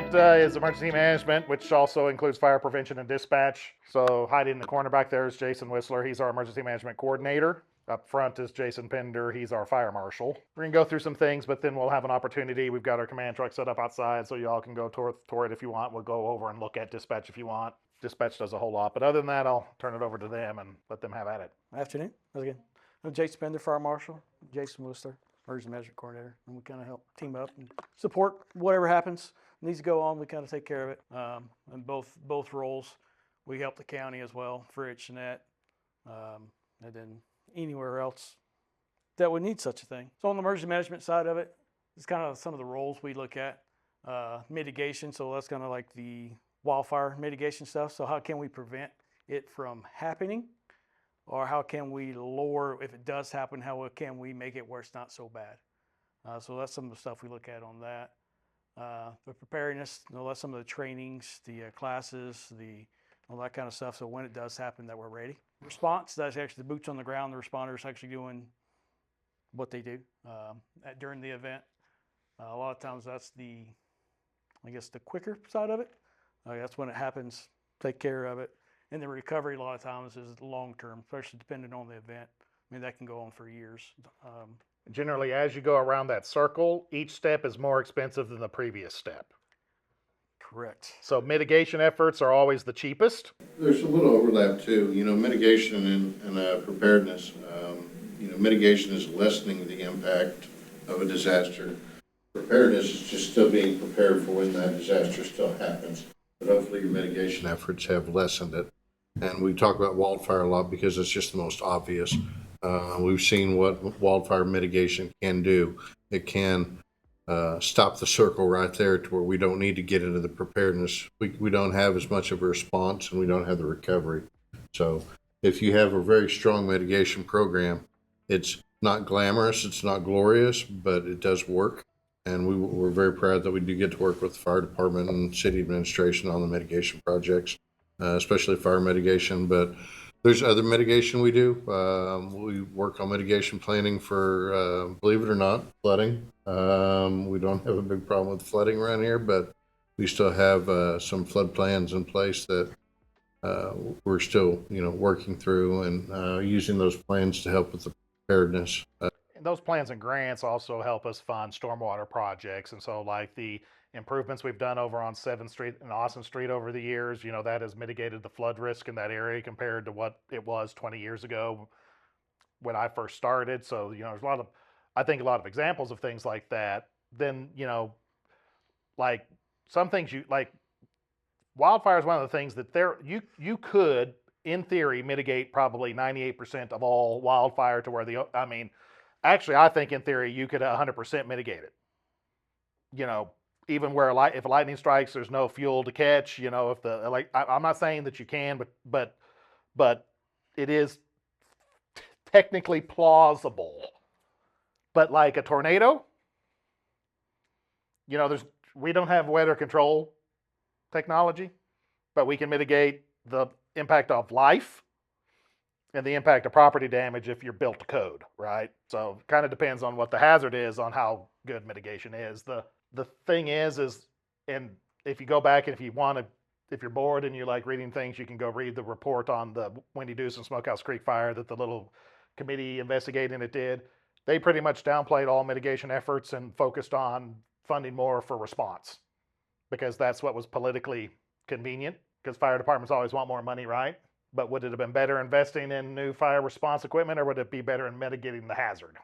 point is emergency management, which also includes fire prevention and dispatch. So hiding in the corner back there is Jason Whisler. He's our emergency management coordinator. Up front is Jason Pender. He's our fire marshal. We're going to go through some things, but then we'll have an opportunity. We've got our command truck set up outside, so y'all can go tour it if you want. We'll go over and look at dispatch if you want. Dispatch does a whole lot. But other than that, I'll turn it over to them and let them have at it. Afternoon. Again, I'm Jason Pender, fire marshal. Jason Whisler, emergency management coordinator. And we kind of help team up and support whatever happens. Needs to go on, we kind of take care of it. In both roles, we help the county as well for HNET, and then anywhere else that would need such a thing. So on the emergency management side of it, it's kind of some of the roles we look at. Mitigation, so that's kind of like the wildfire mitigation stuff. So how can we prevent it from happening? Or how can we lower, if it does happen, how can we make it where it's not so bad? So that's some of the stuff we look at on that. The preparedness, that's some of the trainings, the classes, all that kind of stuff. So when it does happen, that we're ready. Response, that's actually the boots on the ground. The responders actually doing what they do during the event. A lot of times that's the quicker side of it. That's when it happens, take care of it. And the recovery a lot of times is long term, especially depending on the event. I mean, that can go on for years. Generally, as you go around that circle, each step is more expensive than the previous step. Correct. So mitigation efforts are always the cheapest. There's a little overlap too, mitigation and preparedness. Mitigation is lessening the impact of a disaster. Preparedness is just still being prepared for when that disaster still happens. But hopefully your mitigation efforts have lessened it. And we talk about wildfire a lot because it's just the most obvious. We've seen what wildfire mitigation can do. It can stop the circle right there to where we don't need to get into the preparedness. We don't have as much of a response and we don't have the recovery. So if you have a very strong mitigation program, it's not glamorous, it's not glorious, but it does work. And we're very proud that we do get to work with the fire department and city administration on the mitigation projects, especially fire mitigation. But there's other mitigation we do. We work on mitigation planning for, believe it or not, flooding. We don't have a big problem with flooding around here, but we still have some flood plans in place that we're still, working through and using those plans to help with the preparedness. Those plans and grants also help us fund stormwater projects. And so like the improvements we've done over on 7th Street and Austin Street over the years, that has mitigated the flood risk in that area compared to what it was 20 years ago when I first started. So, there's a lot of examples of things like that. Then, like some things wildfire is one of the things that you could, in theory, mitigate probably 98% of all wildfire to where actually, I think in theory you could 100% mitigate it. Even where if a lightning strikes, there's no fuel to catch. I'm not saying that you can, but it is technically plausible. But like a tornado, we don't have weather control technology, but we can mitigate the impact of life and the impact of property damage if you're built to code, right? So it kind of depends on what the hazard is on how good mitigation is. The thing is, and if you go back and if you're bored and you like reading things, you can go read the report on the Windy Deuce and Smokehouse Creek fire that the little committee investigating it did. They pretty much downplayed all mitigation efforts and focused on funding more for response because that's what was politically convenient because fire departments always want more money, right? But would it have been better investing in new fire response equipment or would it be better in mitigating the hazard?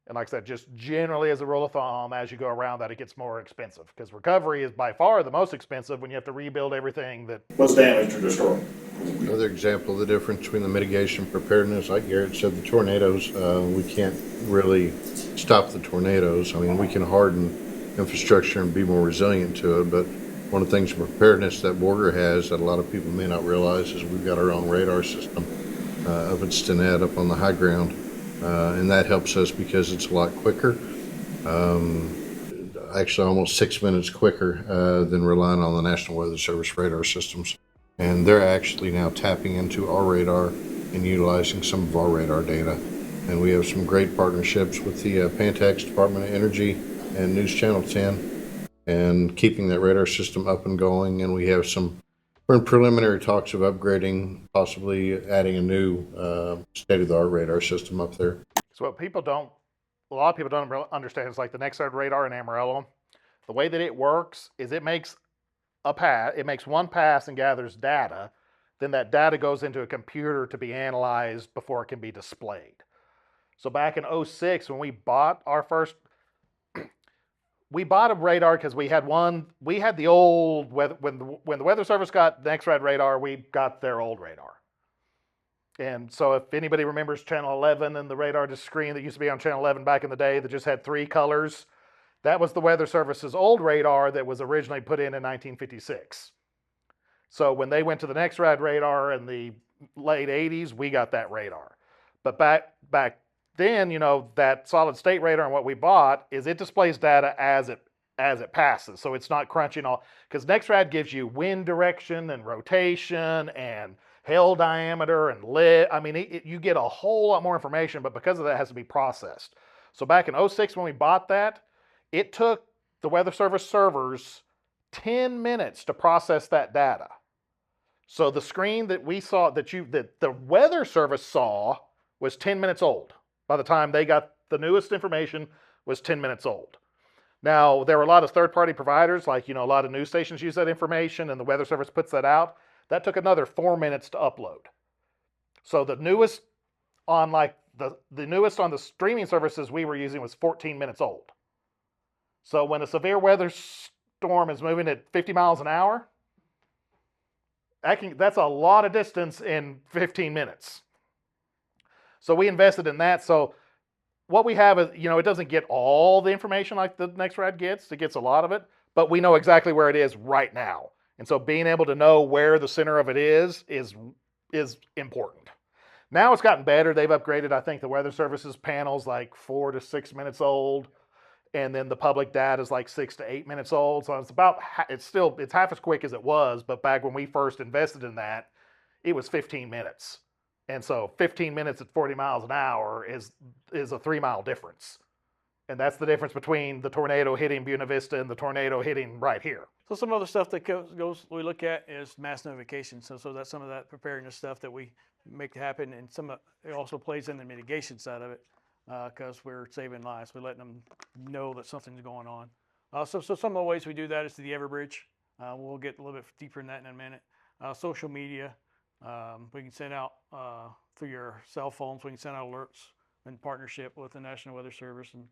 And like I said, just generally as a rule of thumb, as you go around that, it gets more expensive because recovery is by far the most expensive when you have to rebuild everything that was damaged or destroyed. Another example of the difference between the mitigation and preparedness, like Garrett said, the tornadoes, we can't really stop the tornadoes. We can harden infrastructure and be more resilient to it, but one of the things in preparedness that Borger has that a lot of people may not realize is we've got our own radar system up at Stinnett up on the high ground, and that helps us because it's a lot quicker, actually almost 6 minutes quicker than relying on the National Weather Service radar systems. And they're actually now tapping into our radar and utilizing some of our radar data. And we have some great partnerships with the Pantex Department of Energy and News Channel 10 and keeping that radar system up and going. And we have we're in preliminary talks of upgrading, possibly adding a new state-of-the-art radar system up there. So what a lot of people don't understand is like the Nextard radar in Amarillo. The way that it works is it makes one pass and gathers data. Then that data goes into a computer to be analyzed before it can be displayed. So back in 06, when we bought we bought a radar because we had the old weather, when the Weather Service got the Nextad radar, we got their old radar. And so if anybody remembers Channel 11 and the radar screen that used to be on Channel 11 back in the day that just had 3 colors, that was the Weather Service's old radar that was originally put in 1956. So when they went to the Nextad radar in the late 80s, we got that radar. But back then, that solid state radar and what we bought is it displays data as it passes. So it's not crunching all, because Nextad gives you wind direction and rotation and hail diameter and you get a whole lot more information, but because of that, it has to be processed. So back in 06, when we bought that, it took the Weather Service servers 10 minutes to process that data. So the screen that we saw, that the Weather Service saw, was 10 minutes old. By the time they got the newest information, was 10 minutes old. Now, there were a lot of third-party providers, like, a lot of news stations use that information, and the Weather Service puts that out. That took another 4 minutes to upload. So the newest on the newest on the streaming services we were using was 14 minutes old. So when a severe weather storm is moving at 50 miles an hour, that's a lot of distance in 15 minutes. So we invested in that. So what we have is, it doesn't get all the information like the Nextad gets. It gets a lot of it, but we know exactly where it is right now. And so being able to know where the center of it is important. Now it's gotten better. They've upgraded, I think, the Weather Service's panels like 4 to 6 minutes old. And then the public data is like 6 to 8 minutes old. So it's half as quick as it was. But back when we first invested in that, it was 15 minutes. And so 15 minutes at 40 miles an hour is a 3-mile difference. And that's the difference between the tornado hitting Buena Vista and the tornado hitting right here. So some other stuff that we look at is mass notification. So that's some of that preparedness stuff that we make happen, and it also plays in the mitigation side of it, because we're saving lives. We're letting them know that something's going on. So some of the ways we do that is through the Everbridge. We'll get a little bit deeper in that in a minute. Social media, we can send out through your cell phones. We can send out alerts in partnership with the National Weather Service and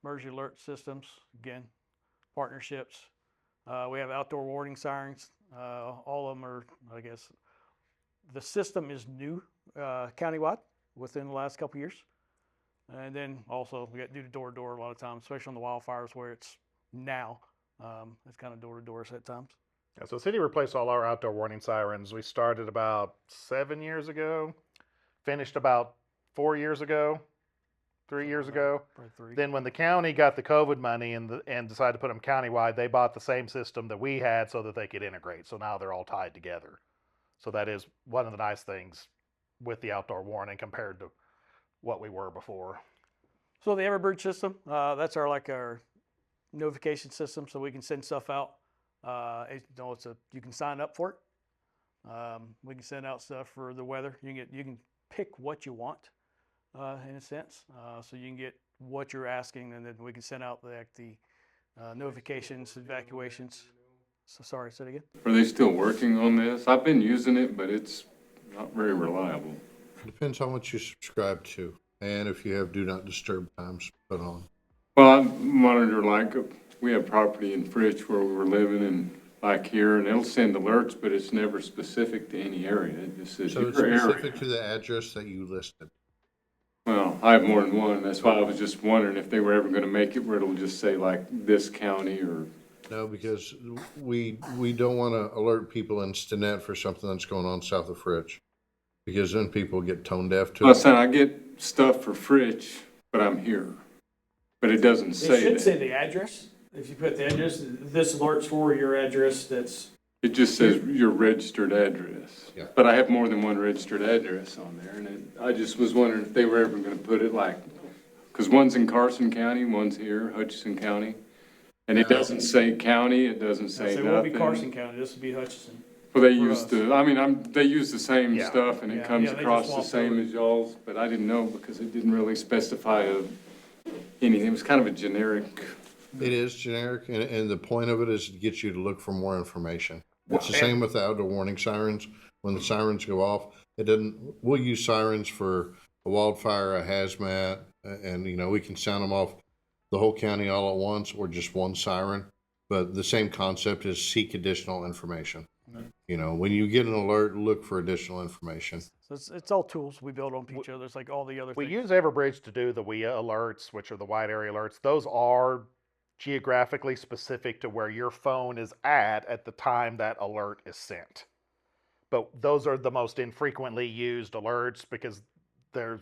emergency alert systems, again, partnerships. We have outdoor warning sirens. All of them are, I guess, the system is new countywide within the last couple of years. And then also we got to do the door-to-door a lot of times, especially on the wildfires where it's now. It's kind of door-to-door at times. Yeah, so the city replaced all our outdoor warning sirens. We started about 7 years ago, finished about 4 years ago. 3 years ago. Then when the county got the COVID money and decided to put them countywide, they bought the same system that we had so that they could integrate. So now they're all tied together. So that is one of the nice things with the outdoor warning compared to what we were before. So the Everbridge system, that's our notification system, so we can send stuff out. You can sign up for it. We can send out stuff for the weather. You can pick what you want. In a sense, so you can get what you're asking, and then we can send out the notifications, evacuations. So sorry, say it again. Are they still working on this? I've been using it, but it's not very reliable. It depends on what you subscribe to, and if you have do not disturb times put on. Well, I monitor, we have property in Fritch where we were living, and like here, and it'll send alerts, but it's never specific to any area. It just says So it's your specific area. to the address that you listed. Well, I have more than one. That's why I was just wondering if they were ever going to make it where it'll just say like this county or. No, because we don't want to alert people in Stinnett for something that's going on south of Fritch, because then people get tone deaf to it. I get stuff for Fritch, but I'm here. But it doesn't say It should that. say the address. If you put the address, this alert's for your address. It just says your registered address. Yeah. But I have more than one registered address on there, and I just was wondering if they were ever gonna put it because one's in Carson County, one's here, Hutchinson County. And it doesn't say county, it doesn't So say it won't be nothing. Carson County, this will be Hutchinson. Well, they for use us. they use the same Yeah. stuff and Yeah, it comes yeah, they just across the swapped same over. as y'all's, but I didn't know because it didn't really specify anything. It was kind of a generic. It is generic, and the point of it is to get you to look for more information. It's the same with the outdoor warning sirens. When the sirens go off, we'll use sirens for a wildfire, a hazmat, and, we can sound them off the whole county all at once or just one siren. But the same concept is seek additional information. When you get an alert, look for additional information. So it's all tools we build on each other. It's like all the other We things. use Everbridge to do the WIA alerts, which are the wide area alerts. Those are geographically specific to where your phone is at the time that alert is sent. But those are the most infrequently used alerts because there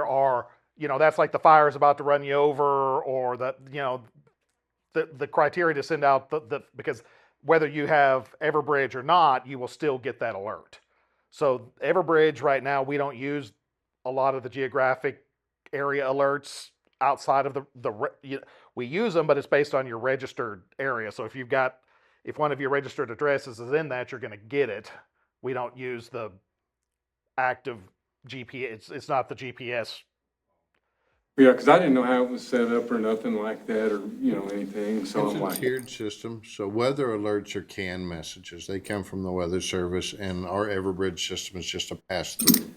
are, that's like the fire is about to run you over, or the criteria to send out because whether you have Everbridge or not, you will still get that alert. So Everbridge right now, we don't use a lot of the geographic area alerts outside of we use them, but it's based on your registered area. So if one of your registered addresses is in that, you're going to get it. We don't use the active GPS. It's not the GPS. Yeah, because I didn't know how it was set up or nothing like that or, anything. So It's I'm a like, tiered system. So weather alerts are canned messages. They come from the Weather Service, and our Everbridge system is just a pass-through.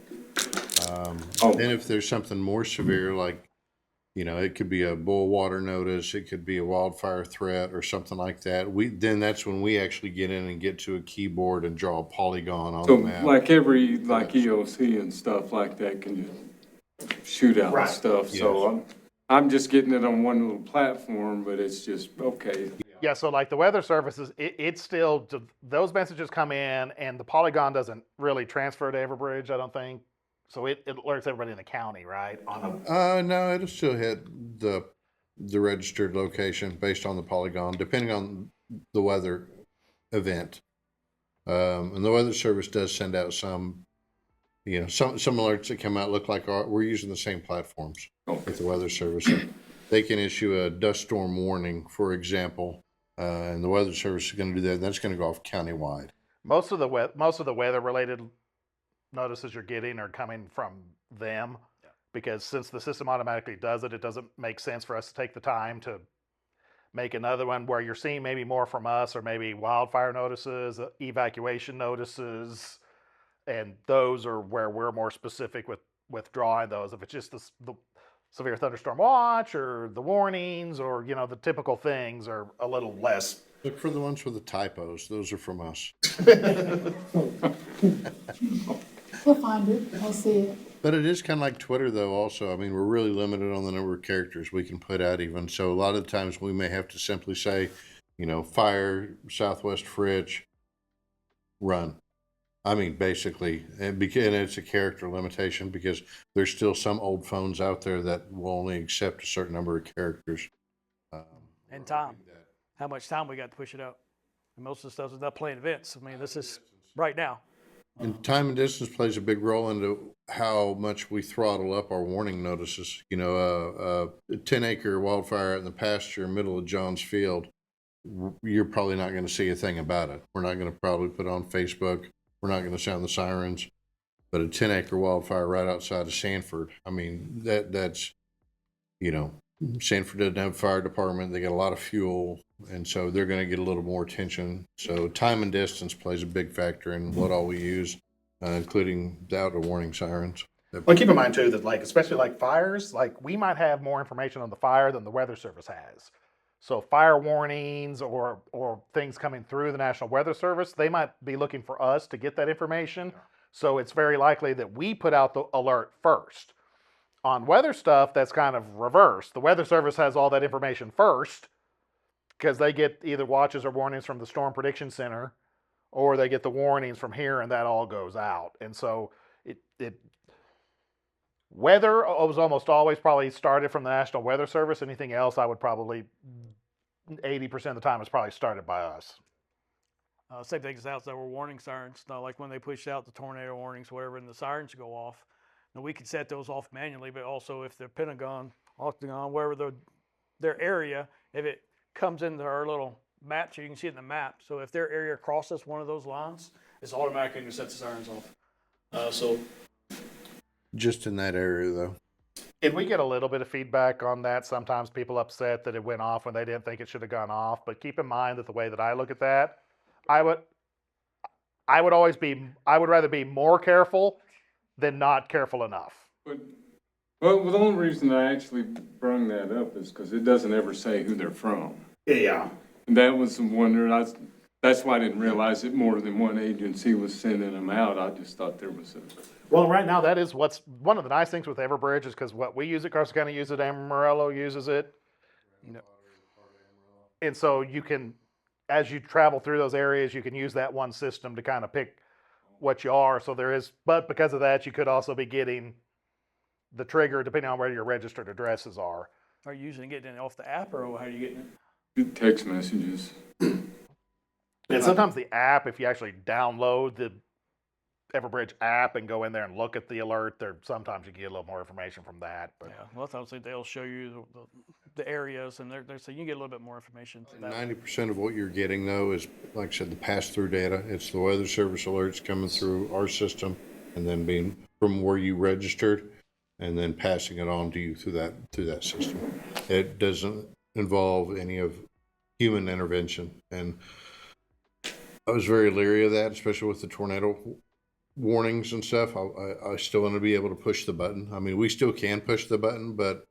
Then if there's something more severe, like, it could be a boil water notice, it could be a wildfire threat or something like that. Then that's when we actually get in and get to a keyboard and draw a polygon on so the map. like EOC and stuff like that can just shoot out and stuff. So I'm just getting it on one little platform, but it's just, okay. Yeah, so like the weather services, it's still, those messages come in and the polygon doesn't really transfer to Everbridge, I don't think. So it alerts everybody in the county, right? No, it'll still hit the registered location based on the polygon, depending on the weather event. And the Weather Service does send out some alerts that come out look like we're using the same platforms with the Weather Service. They can issue a dust storm warning, for example, and the Weather Service is going to do that. And that's going to go off countywide. Most of the weather related notices you're getting are coming from them, because since the system automatically does it, it doesn't make sense for us to take the time to make another one where you're seeing maybe more from us, or maybe wildfire notices, evacuation notices, and those are where we're more specific with drawing those. If it's just the severe thunderstorm watch or the warnings or the typical things are a little less. Look for the ones with the typos. Those are from us. We'll find it, I'll see it. But it is kind of like Twitter, though, also. I mean, we're really limited on the number of characters we can put out even. So a lot of times we may have to simply say, fire, Southwest Fridge, run. I mean, basically, and it's a character limitation because there's still some old phones out there that will only accept a certain number of characters. And time. How much time we got to push it out. And most of the stuff is not playing events. I mean, this is right now. And time and distance plays a big role into how much we throttle up our warning notices. A 10-acre wildfire out in the pasture, middle of John's Field, you're probably not going to see a thing about it. We're not going to probably put it on Facebook. We're not going to sound the sirens. But a 10-acre wildfire right outside of Sanford, I mean, that's, Sanford doesn't have a fire department. They got a lot of fuel, and so they're going to get a little more attention. So time and distance plays a big factor in what all we use, including the outdoor warning sirens. Well, keep in mind too that especially like fires, we might have more information on the fire than the Weather Service has. So fire warnings or things coming through the National Weather Service, they might be looking for us to get that information. So it's very likely that we put out the alert first. On weather stuff, that's kind of reversed. The Weather Service has all that information first because they get either watches or warnings from the Storm Prediction Center, or they get the warnings from here, and that all goes out. And so weather was almost always probably started from the National Weather Service. Anything else, I would probably 80% of the time is probably started by us. Same thing as outside were warning sirens. Not like when they push out the tornado warnings, whatever, and the sirens go off. Now we can set those off manually, but also if the Pentagon, Octagon, wherever their area, if it comes into our little map, so you can see it in the map. So if their area crosses one of those lines, it's automatically going to set the sirens off. So Just in that area though. And we get a little bit of feedback on that. Sometimes people upset that it went off when they didn't think it should have gone off. But keep in mind that the way that I look at that, I would rather be more careful than not careful enough. But, well, the only reason I actually brung that up is because it doesn't ever say who they're from. Yeah. And that was the wonder, that's why I didn't realize that more than one agency was sending them out. I just thought there was a. Well, right now that is what's one of the nice things with Everbridge is because what we use it, Carson County uses it, Amarillo uses it. And so you can, as you travel through those areas, you can use that one system to kind of pick what you are. So there is, but because of that, you could also be getting the trigger depending on where your registered addresses are. are you usually getting it off the app, or how are you getting it? Text messages. And sometimes the app, if you actually download the Everbridge app and go in there and look at the alert, there sometimes you can get a little more information from that. But Yeah, well, obviously they'll show you the areas, and they're so you can get a little bit more information. That way. 90% of what you're getting though is, like I said, the pass-through data. It's the weather service alerts coming through our system and then being from where you registered and then passing it on to you through that system. It doesn't involve any of human intervention. And I was very leery of that, especially with the tornado warnings and stuff. I still want to be able to push the button. I mean, we still can push the button, but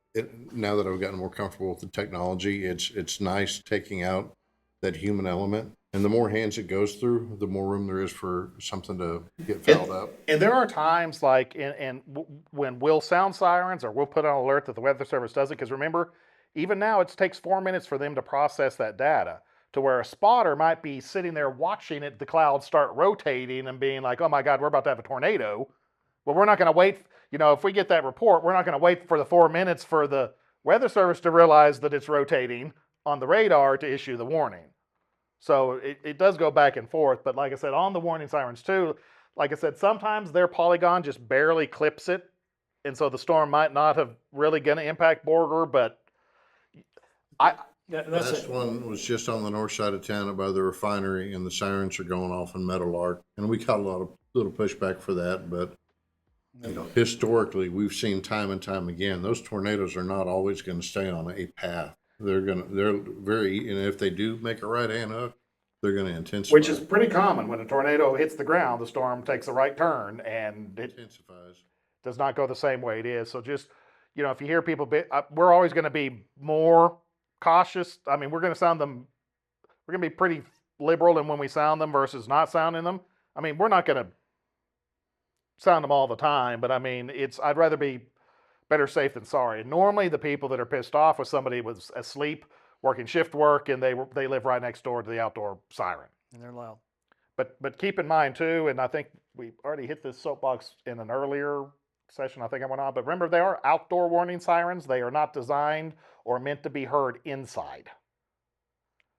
now that I've gotten more comfortable with the technology, it's nice taking out that human element. And the more hands it goes through, the more room there is for something to get fouled up. And there are times like when we'll sound sirens or we'll put on an alert that the weather service does it. Because remember, even now it takes 4 minutes for them to process that data. To where a spotter might be sitting there watching it, the clouds start rotating and being like, oh my God, we're about to have a tornado. Well, we're not going to wait. You know, if we get that report, we're not going to wait for the 4 minutes for the weather service to realize that it's rotating on the radar to issue the warning. So it does go back and forth. But like I said, on the warning sirens too, like I said, sometimes their polygon just barely clips it. And so the storm might not have really going to impact Borger, but That's Last it. one was just on the north side of town by the refinery, and the sirens are going off in Meadowlark. And we got a lot of little pushback for that, but you know, historically, we've seen time and time again, those tornadoes are not always going to stay on a path. They're very, and if they do make a right-hand hook, they're going to intensify. which is pretty common. When a tornado hits the ground, the storm takes a right turn and it intensifies. does not go the same way it is. So just, you know, if you hear people, we're always going to be more cautious. I mean, we're going to sound them, we're going to be pretty liberal in when we sound them versus not sounding them. I mean, we're not going to sound them all the time, but I mean, I'd rather be better safe than sorry. Normally the people that are pissed off with somebody was asleep, working shift work, and they live right next door to the outdoor siren. And they're loud. But keep in mind too, and I think we already hit this soapbox in an earlier session I think I went on, but remember they are outdoor warning sirens. They are not designed or meant to be heard inside.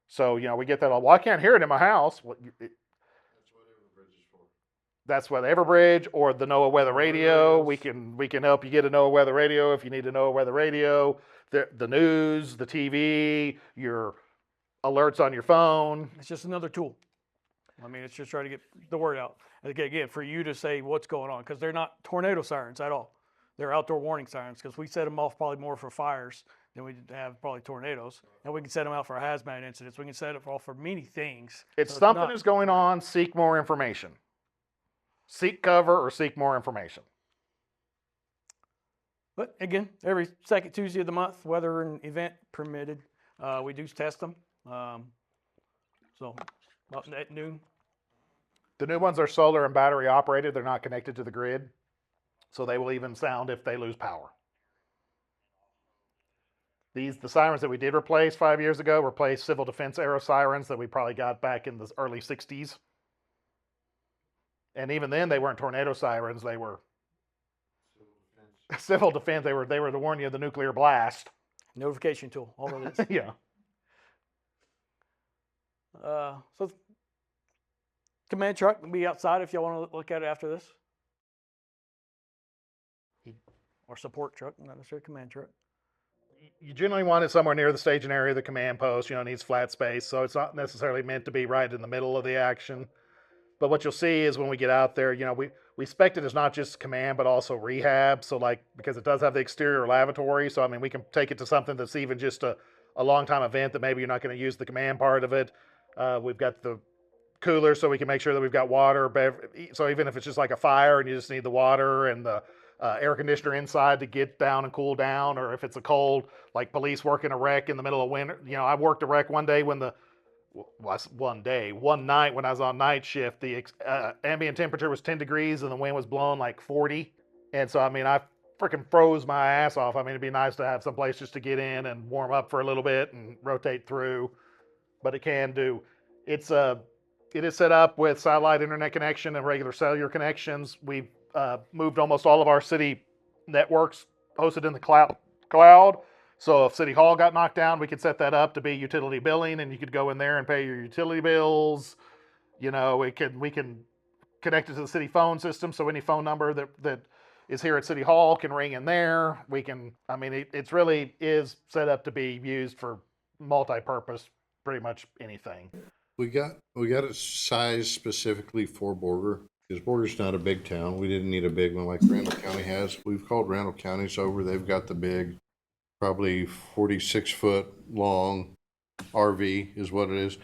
So, you know, we get that, well, I can't hear it in my house. Well, that's what Everbridge or the NOAA weather radio. We can help you get a NOAA weather radio if you need a NOAA weather radio. The news, the TV, your alerts on your phone. It's just another tool. I mean, it's just trying to get the word out. And again, for you to say what's going on, because they're not tornado sirens at all. They're outdoor warning sirens, because we set them off probably more for fires than we have probably tornadoes. And we can set them out for hazmat incidents. We can set it off for many things. If So something not- is going on, seek more information. Seek cover or seek more information. But again, every second Tuesday of the month, weather and event permitted, we do test them. So about at noon. The new ones are solar and battery operated. They're not connected to the grid. So they will even sound if they lose power. The sirens that we did replace 5 years ago replaced civil defense aero sirens that we probably got back in the early 60s. And even then, they weren't tornado sirens. They were civil defense. They were to warn you of the nuclear blast. Notification tool, all of this. Yeah. So command truck will be outside if y'all want to look at it after this. Or support truck, not necessarily command truck. you generally want it somewhere near the staging area, the command post. It needs flat space, so it's not necessarily meant to be right in the middle of the action. But what you'll see is when we get out there, we spec it as not just command, but also rehab. So because it does have the exterior lavatory, so I mean, we can take it to something that's even just a long time event that maybe you're not going to use the command part of it. We've got the cooler, so we can make sure that we've got water. So even if it's just like a fire and you just need the water and the air conditioner inside to get down and cool down, or if it's a cold, like police working a wreck in the middle of winter. I worked a wreck one day when one night when I was on night shift, the ambient temperature was 10 degrees and the wind was blowing like 40. And so, I mean, I freaking froze my ass off. I mean, it'd be nice to have some place just to get in and warm up for a little bit and rotate through, but it can do. It is set up with satellite internet connection and regular cellular connections. We've moved almost all of our city networks hosted in the cloud. So if City Hall got knocked down, we could set that up to be utility billing, and you could go in there and pay your utility bills. We can connect it to the city phone system, so any phone number that is here at City Hall can ring in there. It's really is set up to be used for multi-purpose, pretty much anything. We got it sized specifically for Borger, because Borger's not a big town. We didn't need a big one like Randall County has. We've called Randall Counties over. They've got the big, probably 46-foot long RV is what it is,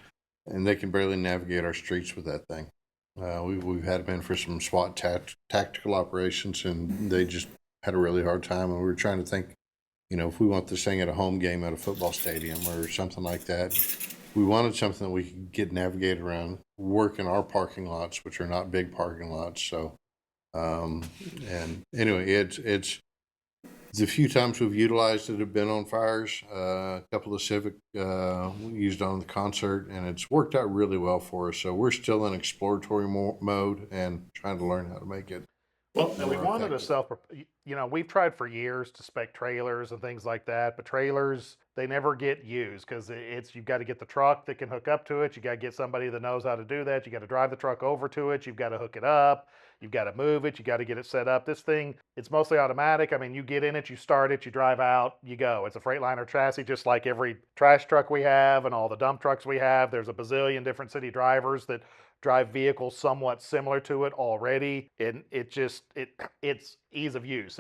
and they can barely navigate our streets with that thing. We've had them in for some SWAT tactical operations, and they just had a really hard time. And we were trying to think, if we want this thing at a home game at a football stadium or something like that, we wanted something that we could get navigated around, work in our parking lots, which are not big parking lots. So, and anyway, it's the few times we've utilized it have been on fires. A couple of Civic we used on the concert, and it's worked out really well for us. So we're still in exploratory mode and trying to learn how to make it. Well, and we more wanted a effective. we've tried for years to spec trailers and things like that, but trailers, they never get used because you've got to get the truck that can hook up to it. You got to get somebody that knows how to do that. You got to drive the truck over to it. You've got to hook it up. You've got to move it. You got to get it set up. This thing, it's mostly automatic. I mean, you get in it, you start it, you drive out, you go. It's a Freightliner chassis, just like every trash truck we have and all the dump trucks we have. There's a bazillion different city drivers that drive vehicles somewhat similar to it already. And it's ease of use.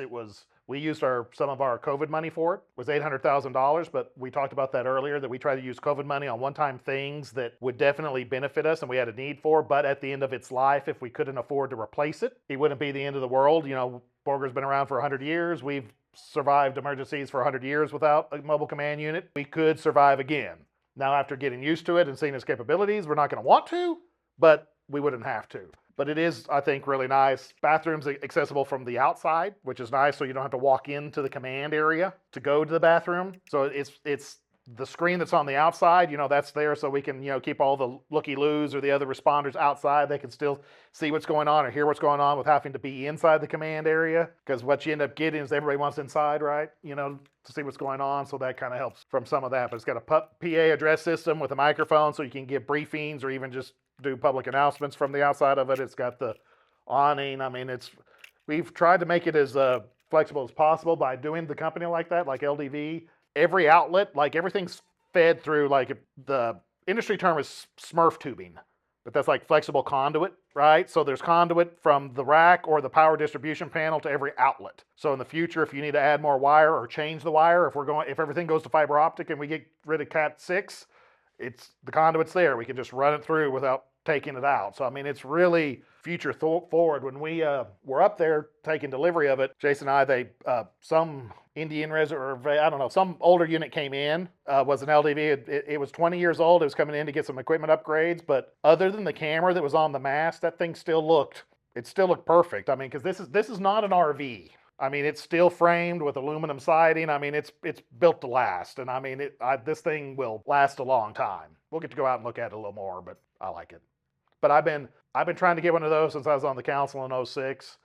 We used some of our COVID money for it. It was $800,000, but we talked about that earlier, that we try to use COVID money on one-time things that would definitely benefit us and we had a need for, but at the end of its life, if we couldn't afford to replace it, it wouldn't be the end of the world. Borger's been around for 100 years. We've survived emergencies for 100 years without a mobile command unit. We could survive again. Now, after getting used to it and seeing its capabilities, we're not going to want to, but we wouldn't have to. But it is, I think, really nice. Bathrooms accessible from the outside, which is nice, so you don't have to walk into the command area to go to the bathroom. So it's the screen that's on the outside, that's there, so we can, keep all the looky-loos or the other responders outside. They can still see what's going on or hear what's going on with having to be inside the command area. Because what you end up getting is everybody wants inside, right? To see what's going on. So that kind of helps from some of that. But it's got a PA address system with a microphone, so you can give briefings or even just do public announcements from the outside of it. It's got the awning. I mean, we've tried to make it as flexible as possible by doing the company like that, like LDV. Every outlet, like everything's fed through, like the industry term is Smurf tubing, but that's like flexible conduit, right? So there's conduit from the rack or the power distribution panel to every outlet. So in the future, if you need to add more wire or change the wire, if everything goes to fiber optic and we get rid of Cat 6, the conduit's there. We can just run it through without taking it out. So, I mean, it's really future forward. When we were up there taking delivery of it, Jason and I, some Indian reserve, I don't know, some older unit came in, was an LDV. It was 20 years old. It was coming in to get some equipment upgrades. But other than the camera that was on the mast, that thing still looked perfect. I mean, because this is not an RV. I mean, it's steel framed with aluminum siding. I mean, it's built to last. And I mean, this thing will last a long time. We'll get to go out and look at it a little more, but I like it. But I've been trying to get one of those since I was on the council in 06.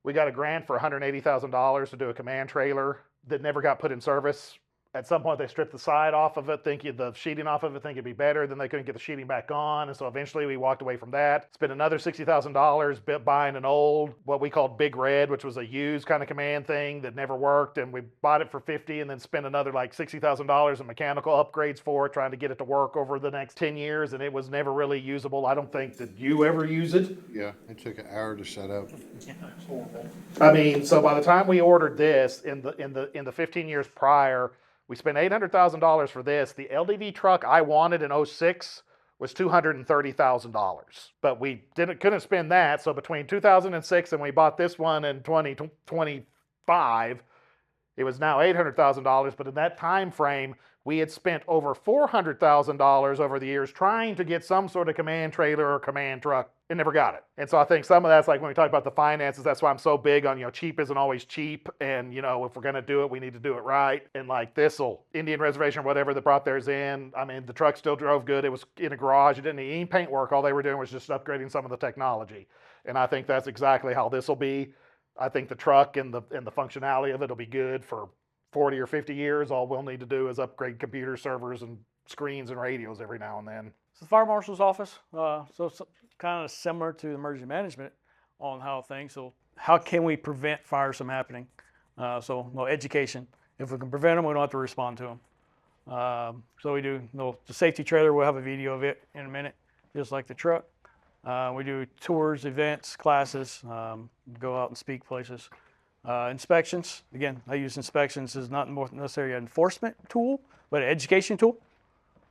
We got a grant for $180,000 to do a command trailer that never got put in service. At some point, they stripped the side off of it, thinking the sheeting off of it, thinking it'd be better. Then they couldn't get the sheeting back on, and so eventually we walked away from that. Spent another $60,000 buying an old, what we called Big Red, which was a used kind of command thing that never worked, and we bought it for $50,000, and then spent another like $60,000 in mechanical upgrades for it, trying to get it to work over the next 10 years, and it was never really usable. I don't think that you ever use it. Yeah, it took an hour to set up. I mean, so by the time we ordered this in the 15 years prior, we spent $800,000 for this. The LDV truck I wanted in 06 was $230,000, but we couldn't spend that. So between 2006 and we bought this one in 2025, it was now $800,000. But in that time frame, we had spent over $400,000 over the years trying to get some sort of command trailer or command truck and never got it. And so I think some of that's like when we talk about the finances, that's why I'm so big on, cheap isn't always cheap. And, if we're going to do it, we need to do it right. And like Indian Reservation or whatever that brought theirs in, I mean, the truck still drove good. It was in a garage. It didn't need any paint work. All they were doing was just upgrading some of the technology. And I think that's exactly how this will be. I think the truck and the functionality of it will be good for 40 or 50 years. All we'll need to do is upgrade computer servers and screens and radios every now and then. So the fire marshal's office, so it's kind of similar to emergency management on how can we prevent fires from happening? Education. If we can prevent them, we don't have to respond to them. So we do, the safety trailer, we'll have a video of it in a minute, just like the truck. We do tours, events, classes, go out and speak places. Inspections, again, I use inspections as not necessarily an enforcement tool, but an education tool.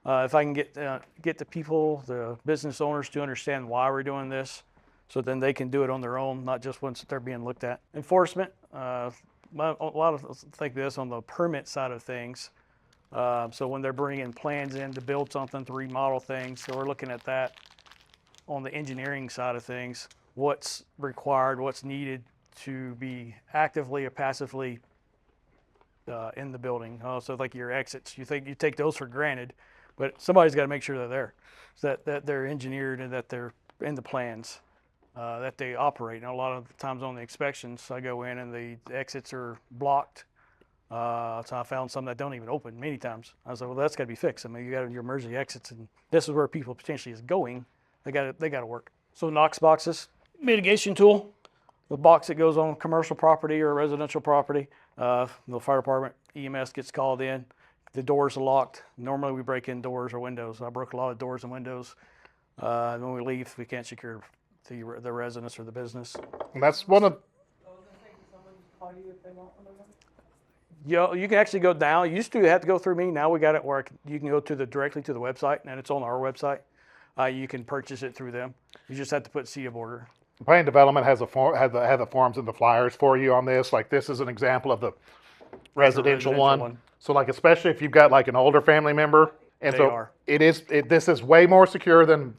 If I can get the people, the business owners to understand why we're doing this, so then they can do it on their own, not just once they're being looked at. Enforcement, a lot of think this on the permit side of things. So when they're bringing plans in to build something, to remodel things, so we're looking at that on the engineering side of things, what's required, what's needed to be actively or passively in the building. So like your exits, you take those for granted, but somebody's got to make sure they're there, so that they're engineered and that they're in the plans, that they operate. And a lot of times on the inspections, I go in and the exits are blocked. So I found some that don't even open many times. I was like, well, that's got to be fixed. I mean, you got your emergency exits, and this is where people potentially is going. They got to work. So Knox boxes, mitigation tool. The box that goes on commercial property or residential property, the fire department, EMS gets called in. The doors are locked. Normally we break in doors or windows. I broke a lot of doors and windows. When we leave, we can't secure the residence or the business. And that's one of. You can actually go down. You used to have to go through me. Now we got it where you can go directly to the website, and it's on our website. You can purchase it through them. You just have to put City of Borger. Planning development has the forms and the flyers for you on this. Like this is an example of the residential one. So like especially if you've got like an older family member, and this is way more secure than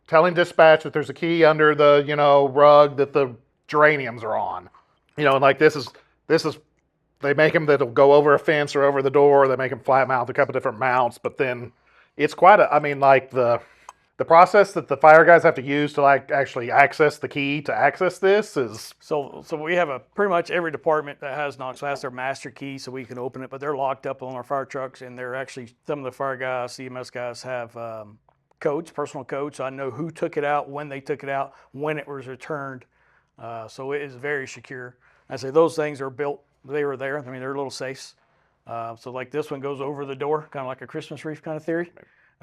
telling dispatch that there's a key under the rug that the geraniums are on. And like this is they make them that'll go over a fence or over the door. They make them flat mount, a couple different mounts, but then it's quite the process that the fire guys have to use to like actually access the key to access this is. So we have pretty much every department that has Knox has their master key so we can open it, but they're locked up on our fire trucks, and they're actually, some of the fire guys, CMS guys have codes, personal codes, so I know who took it out, when they took it out, when it was returned. So it is very secure. I say those things are built, they were there. I mean, they're little safes. So like this one goes over the door, kind of like a Christmas wreath kind of theory.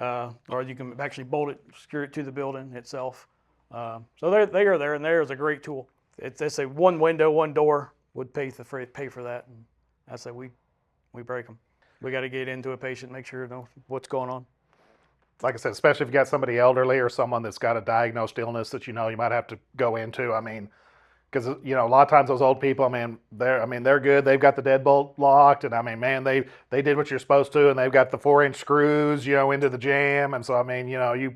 Or you can actually bolt it, secure it to the building itself. So they are there, and there is a great tool. It's a one window, one door would pay for that. And I say we break them. We got to get into a patient, make sure you know what's going on. Like I said, especially if you got somebody elderly or someone that's got a diagnosed illness that you might have to go into. I mean, because a lot of times those old people, they're good. They've got the deadbolt locked, and man, they did what you're supposed to, and they've got the 4-inch screws, into the jam, and so you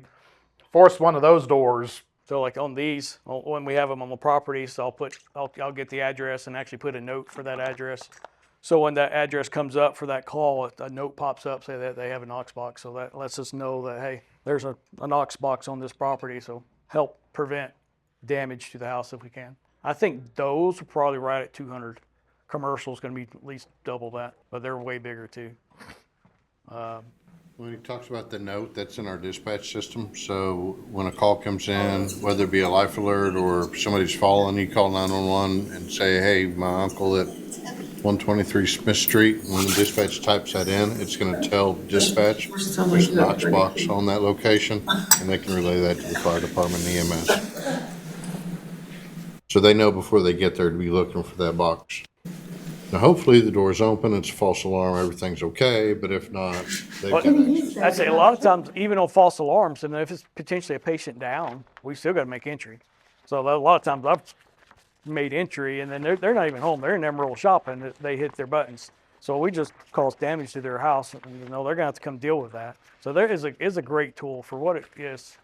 force one of those doors. So like on these, when we have them on the property, so I'll get the address and actually put a note for that address. So when that address comes up for that call, a note pops up say that they have a Knox box. So that lets us know that hey, there's a Knox box on this property. So help prevent damage to the house if we can. I think those are probably right at 200. Commercial's going to be at least double that, but they're way bigger too. When he talks about the note, that's in our dispatch system, so when a call comes in, whether it be a life alert or somebody's fallen, you call 911 and say, hey, my uncle at 123 Smith Street. When the dispatch types that in, it's gonna tell dispatch, there's a Knox box on that location, and they can relay that to the fire department and EMS. So they know before they get there to be looking for that box. Now, hopefully the door's open, it's a false alarm, everything's okay, but if not, they've got access. I'd say a lot of times, even on false alarms, and if it's potentially a patient down, we still got to make entry. So a lot of times I've made entry, and then they're not even home. They're in Emerald shopping. They hit their buttons. So we just caused damage to their house, and they're going to have to come deal with that. So there is a great tool for what it is.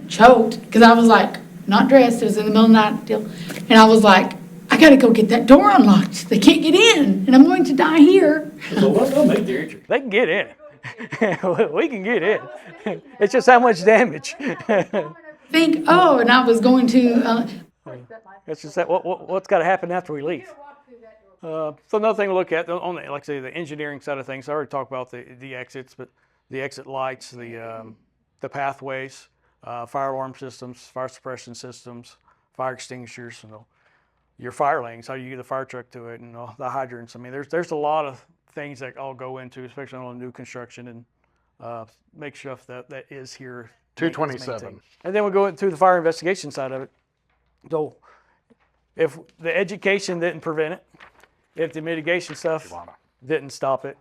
Choked, because I was like, not dressed, it was in the middle of the night deal. And I was like, I gotta go get that door unlocked. They can't get in, and I'm going to die here. So they'll make their entry. They can get in. We can get in. It's just how much damage. And I was going to, It's just that what's got to happen after we leave. So another thing to look at on the, like I say, the engineering side of things. I already talked about the exits, but the exit lights, the pathways, fire alarm systems, fire suppression systems, fire extinguishers, your fire lanes, how you get the fire truck to it, and the hydrants. I mean, there's a lot of things that all go into, especially on new construction, and make sure that is here. 227. And then we go into the fire investigation side of it. So if the education didn't prevent it, if the mitigation stuff didn't stop it,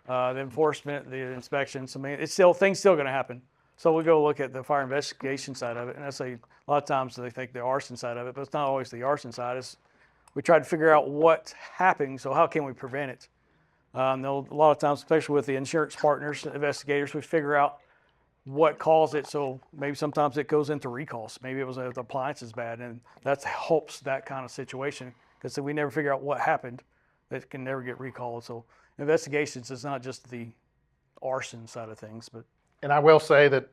the enforcement, the inspections, I mean, things still going to happen. So we go look at the fire investigation side of it, and I say a lot of times they think the arson side of it, but it's not always the arson side. We try to figure out what's happening, so how can we prevent it? A lot of times, especially with the insurance partners, investigators, we figure out what caused it. So maybe sometimes it goes into recalls. Maybe it was the appliance is bad, and that helps that kind of situation, because we never figure out what happened. That can never get recalled. So investigations is not just the arson side of things, but. And I will say that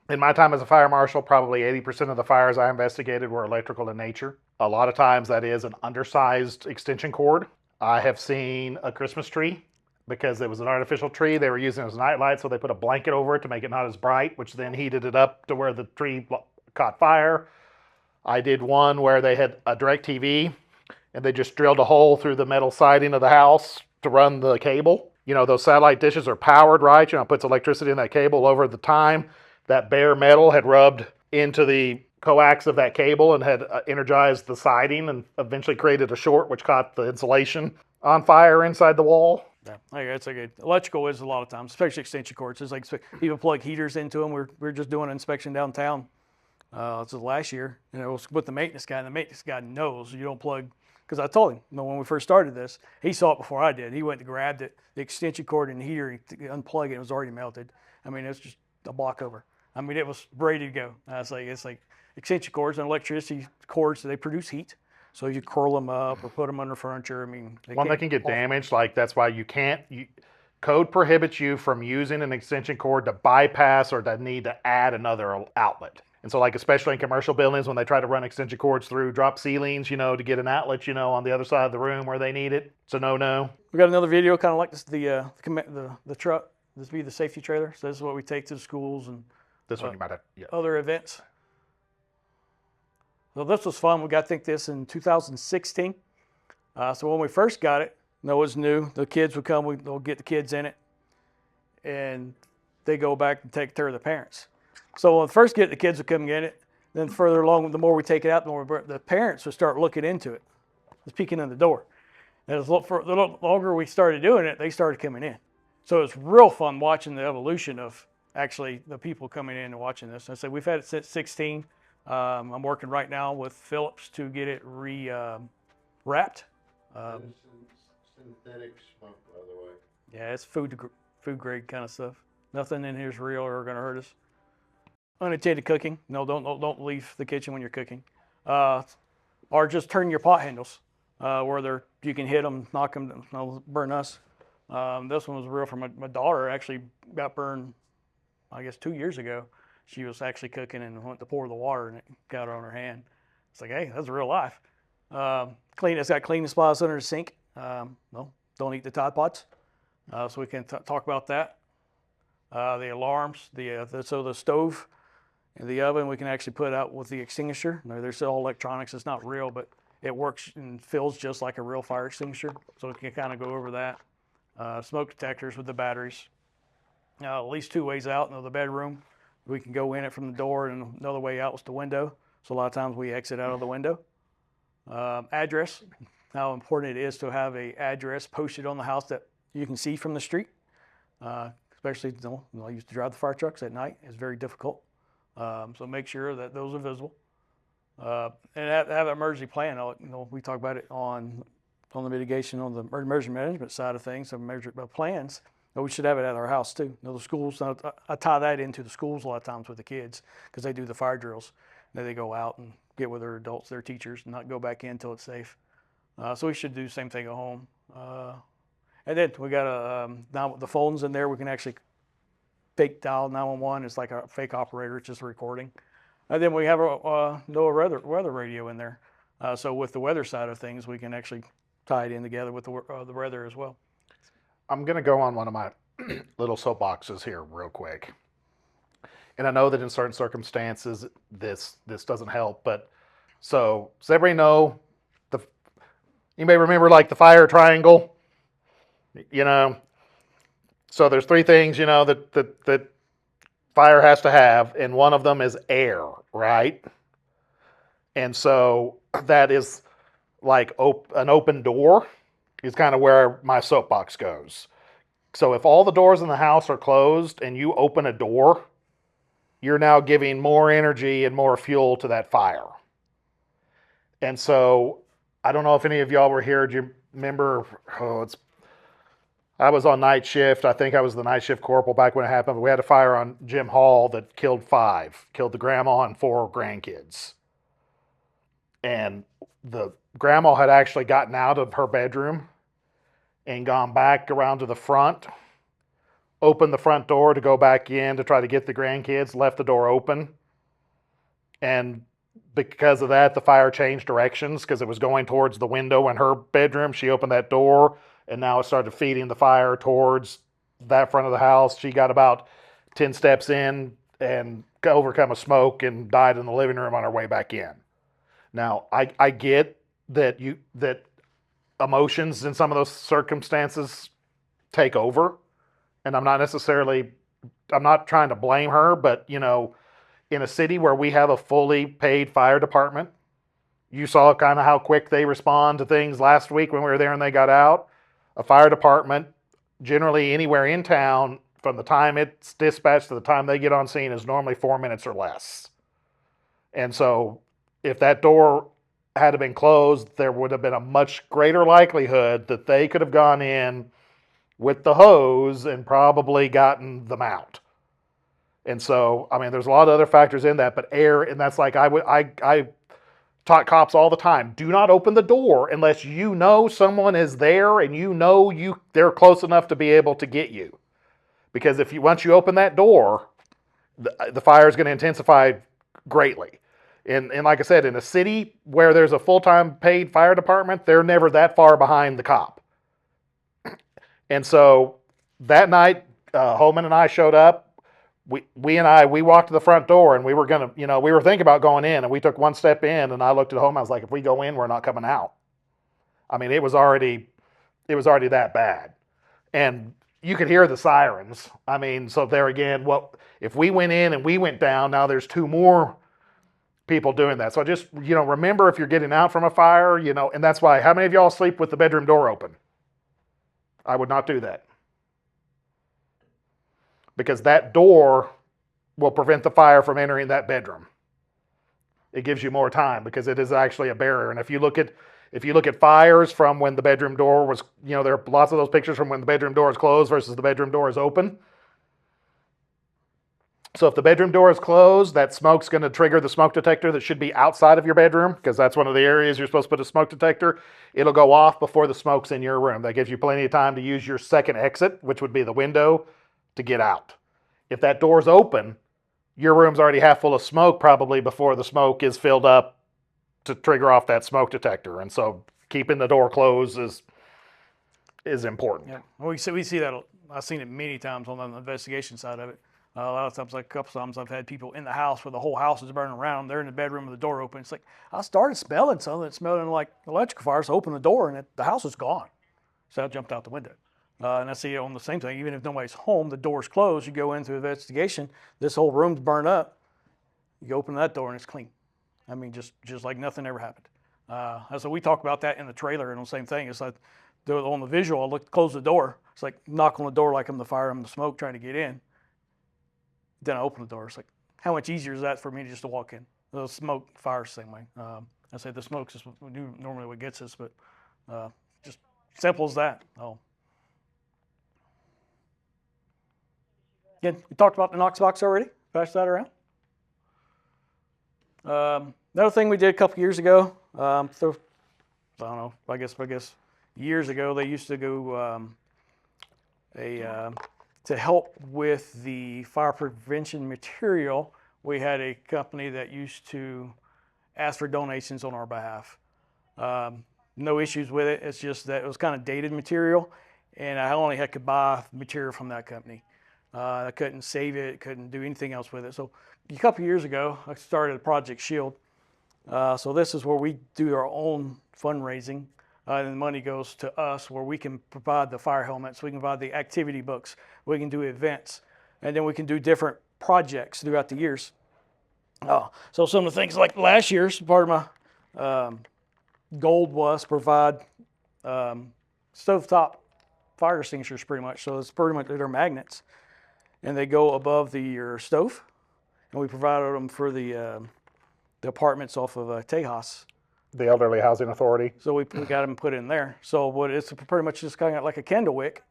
in my time as a fire marshal, probably 80% of the fires I investigated were electrical in nature. A lot of times that is an undersized extension cord. I have seen a Christmas tree because it was an artificial tree. They were using it as a nightlight, so they put a blanket over it to make it not as bright, which then heated it up to where the tree caught fire. I did one where they had a DirecTV and they just drilled a hole through the metal siding of the house to run the cable. Those satellite dishes are powered, right? It puts electricity in that cable. Over the time, that bare metal had rubbed into the coax of that cable and had energized the siding and eventually created a short, which caught the insulation on fire inside the wall. Yeah, it's like electrical is a lot of times, especially extension cords. It's like people plug heaters into them. We're just doing an inspection downtown. This was last year, and it was with the maintenance guy, and the maintenance guy knows you don't plug. Because I told him, when we first started this, he saw it before I did. He went and grabbed it, the extension cord and the heater, to unplug it. It was already melted. I mean, it's just a block over. I mean, it was ready to go. It's like extension cords and electricity cords, they produce heat. So you curl them up or put them under furniture. I mean, they can get damaged. Like, that's why code prohibits you from using an extension cord to bypass or to need to add another outlet. And so, like, especially in commercial buildings, when they try to run extension cords through drop ceilings, to get an outlet, on the other side of the room where they need it, it's a no-no. We got another video kind of like this, the truck. This would be the safety trailer. So this is what we take to the schools and this one you might have, other events. So this was fun. We got, I think, this in 2016. So when we first got it, it was new. The kids would come. We'll get the kids in it, and they go back and take care of the parents. So when we first get the kids would come get it, then further along, the more we take it out, the more the parents would start looking into it, just peeking in the door. And the longer we started doing it, they started coming in. So it's real fun watching the evolution of actually the people coming in and watching this. I said we've had it since 16. I'm working right now with Phillips to get it wrapped. Synthetic smoke, by the way. Yeah, it's food grade kind of stuff. Nothing in here is real or going to hurt us. Unintended cooking. No, don't leave the kitchen when you're cooking. Or just turn your pot handles where you can hit them, knock them, they'll burn us. This one was real for my daughter. Actually got burned, I guess, 2 years ago. She was actually cooking and went to pour the water and it got her on her hand. It's like, hey, that's real life. It's got cleaning supplies under the sink. No, don't eat the Tide Pods. So we can talk about that. The alarms, so the stove and the oven, we can actually put out with the extinguisher. Now, there's all electronics. It's not real, but it works and feels just like a real fire extinguisher. So we can kind of go over that. Smoke detectors with the batteries. At least 2 ways out in the bedroom. We can go in it from the door, and another way out was the window. So a lot of times we exit out of the window. Address, how important it is to have a address posted on the house that you can see from the street. Especially, I used to drive the fire trucks at night. It's very difficult. So make sure that those are visible. And have an emergency plan. We talk about it on the mitigation, on the emergency management side of things, plans. We should have it at our house too. The schools, I tie that into the schools a lot of times with the kids because they do the fire drills. Then they go out and get with their adults, their teachers, and not go back in until it's safe. So we should do the same thing at home. And then we got now the phones in there. We can actually fake dial 911. It's like a fake operator. It's just a recording. And then we have a weather radio in there. So with the weather side of things, we can actually tie it in together with the weather as well. I'm going to go on one of my little soapboxes here real quick. And I know that in certain circumstances, this doesn't help. But so does everybody know, anybody remember like the fire triangle? So there's 3 things, that fire has to have. And one of them is air, right? And so that is like an open door is kind of where my soapbox goes. So if all the doors in the house are closed and you open a door, you're now giving more energy and more fuel to that fire. And so I don't know if any of y'all were here. Do you remember? I was on night shift. I think I was the night shift corporal back when it happened. But we had a fire on Jim Hall that killed the grandma and 4 grandkids. And the grandma had actually gotten out of her bedroom and gone back around to the front, opened the front door to go back in to try to get the grandkids, left the door open. And because of that, the fire changed directions because it was going towards the window in her bedroom. She opened that door, and now it started feeding the fire towards that front of the house. She got about 10 steps in and overcome a smoke and died in the living room on her way back in. Now, I get that emotions in some of those circumstances take over, and I'm not trying to blame her, but in a city where we have a fully paid fire department, you saw kind of how quick they respond to things last week when we were there and they got out. A fire department, generally anywhere in town, from the time it's dispatched to the time they get on scene is normally 4 minutes or less. And so if that door had been closed, there would have been a much greater likelihood that they could have gone in with the hose and probably gotten them out. And so, there's a lot of other factors in that, but air, and that's like I taught cops all the time, do not open the door unless you know someone is there and they're close enough to be able to get you. Because once you open that door, the fire is going to intensify greatly. And like I said, in a city where there's a full-time paid fire department, they're never that far behind the cop. And so that night, Holman and I showed up. We walked to the front door, and we were thinking about going in, and we took one step in, and I looked at Holman. I was like, if we go in, we're not coming out. It was already that bad. And you could hear the sirens. So there again, if we went in and we went down, now there's 2 more people doing that. So just, remember if you're getting out from a fire, and that's why, how many of y'all sleep with the bedroom door open? I would not do that. Because that door will prevent the fire from entering that bedroom. It gives you more time because it is actually a barrier. And if you look at fires from when the bedroom door was, there are lots of those pictures from when the bedroom door is closed versus the bedroom door is open. So if the bedroom door is closed, that smoke's going to trigger the smoke detector that should be outside of your bedroom, because that's one of the areas you're supposed to put a smoke detector. It'll go off before the smoke's in your room. That gives you plenty of time to use your second exit, which would be the window, to get out. If that door's open, your room's already half full of smoke probably before the smoke is filled up to trigger off that smoke detector. And so keeping the door closed is important. Yeah, we see that. I've seen it many times on the investigation side of it. A lot of times, like a couple times, I've had people in the house where the whole house is burning around. They're in the bedroom with the door open. It's like I started smelling something. It smelled like electrical fire. So I opened the door and the house was gone. So I jumped out the window. And I see it on the same thing. Even if nobody's home, the door's closed. You go into investigation. This whole room's burned up. You open that door and it's clean. I mean, just like nothing ever happened. And so we talk about that in the trailer, and the same thing. It's like on the visual, I close the door. It's like knock on the door like I'm the fire, I'm the smoke trying to get in. Then I open the door. It's like, how much easier is that for me just to walk in? The smoke, fire, same way. I say the smoke is normally what gets us, but just simple as that. Oh. Again, we talked about the Knox box already. Pass that around. Another thing we did a couple years ago, I don't know, I guess years ago, they used to go to help with the fire prevention material. We had a company that used to ask for donations on our behalf. No issues with it. It's just that it was kind of dated material, and I only could buy material from that company. I couldn't save it, couldn't do anything else with it. So a couple years ago, I started Project Shield. So this is where we do our own fundraising, and the money goes to us where we can provide the fire helmets, we can provide the activity books, we can do events, and then we can do different projects throughout the years. So some of the things like last year's part of my goal was provide stovetop fire extinguishers pretty much. So it's pretty much, they're magnets, and they go above your stove, and we provided them for the apartments off of Tejas. The Elderly Housing Authority. So we got them put in there. So what it's pretty much just kind of like a candle wick,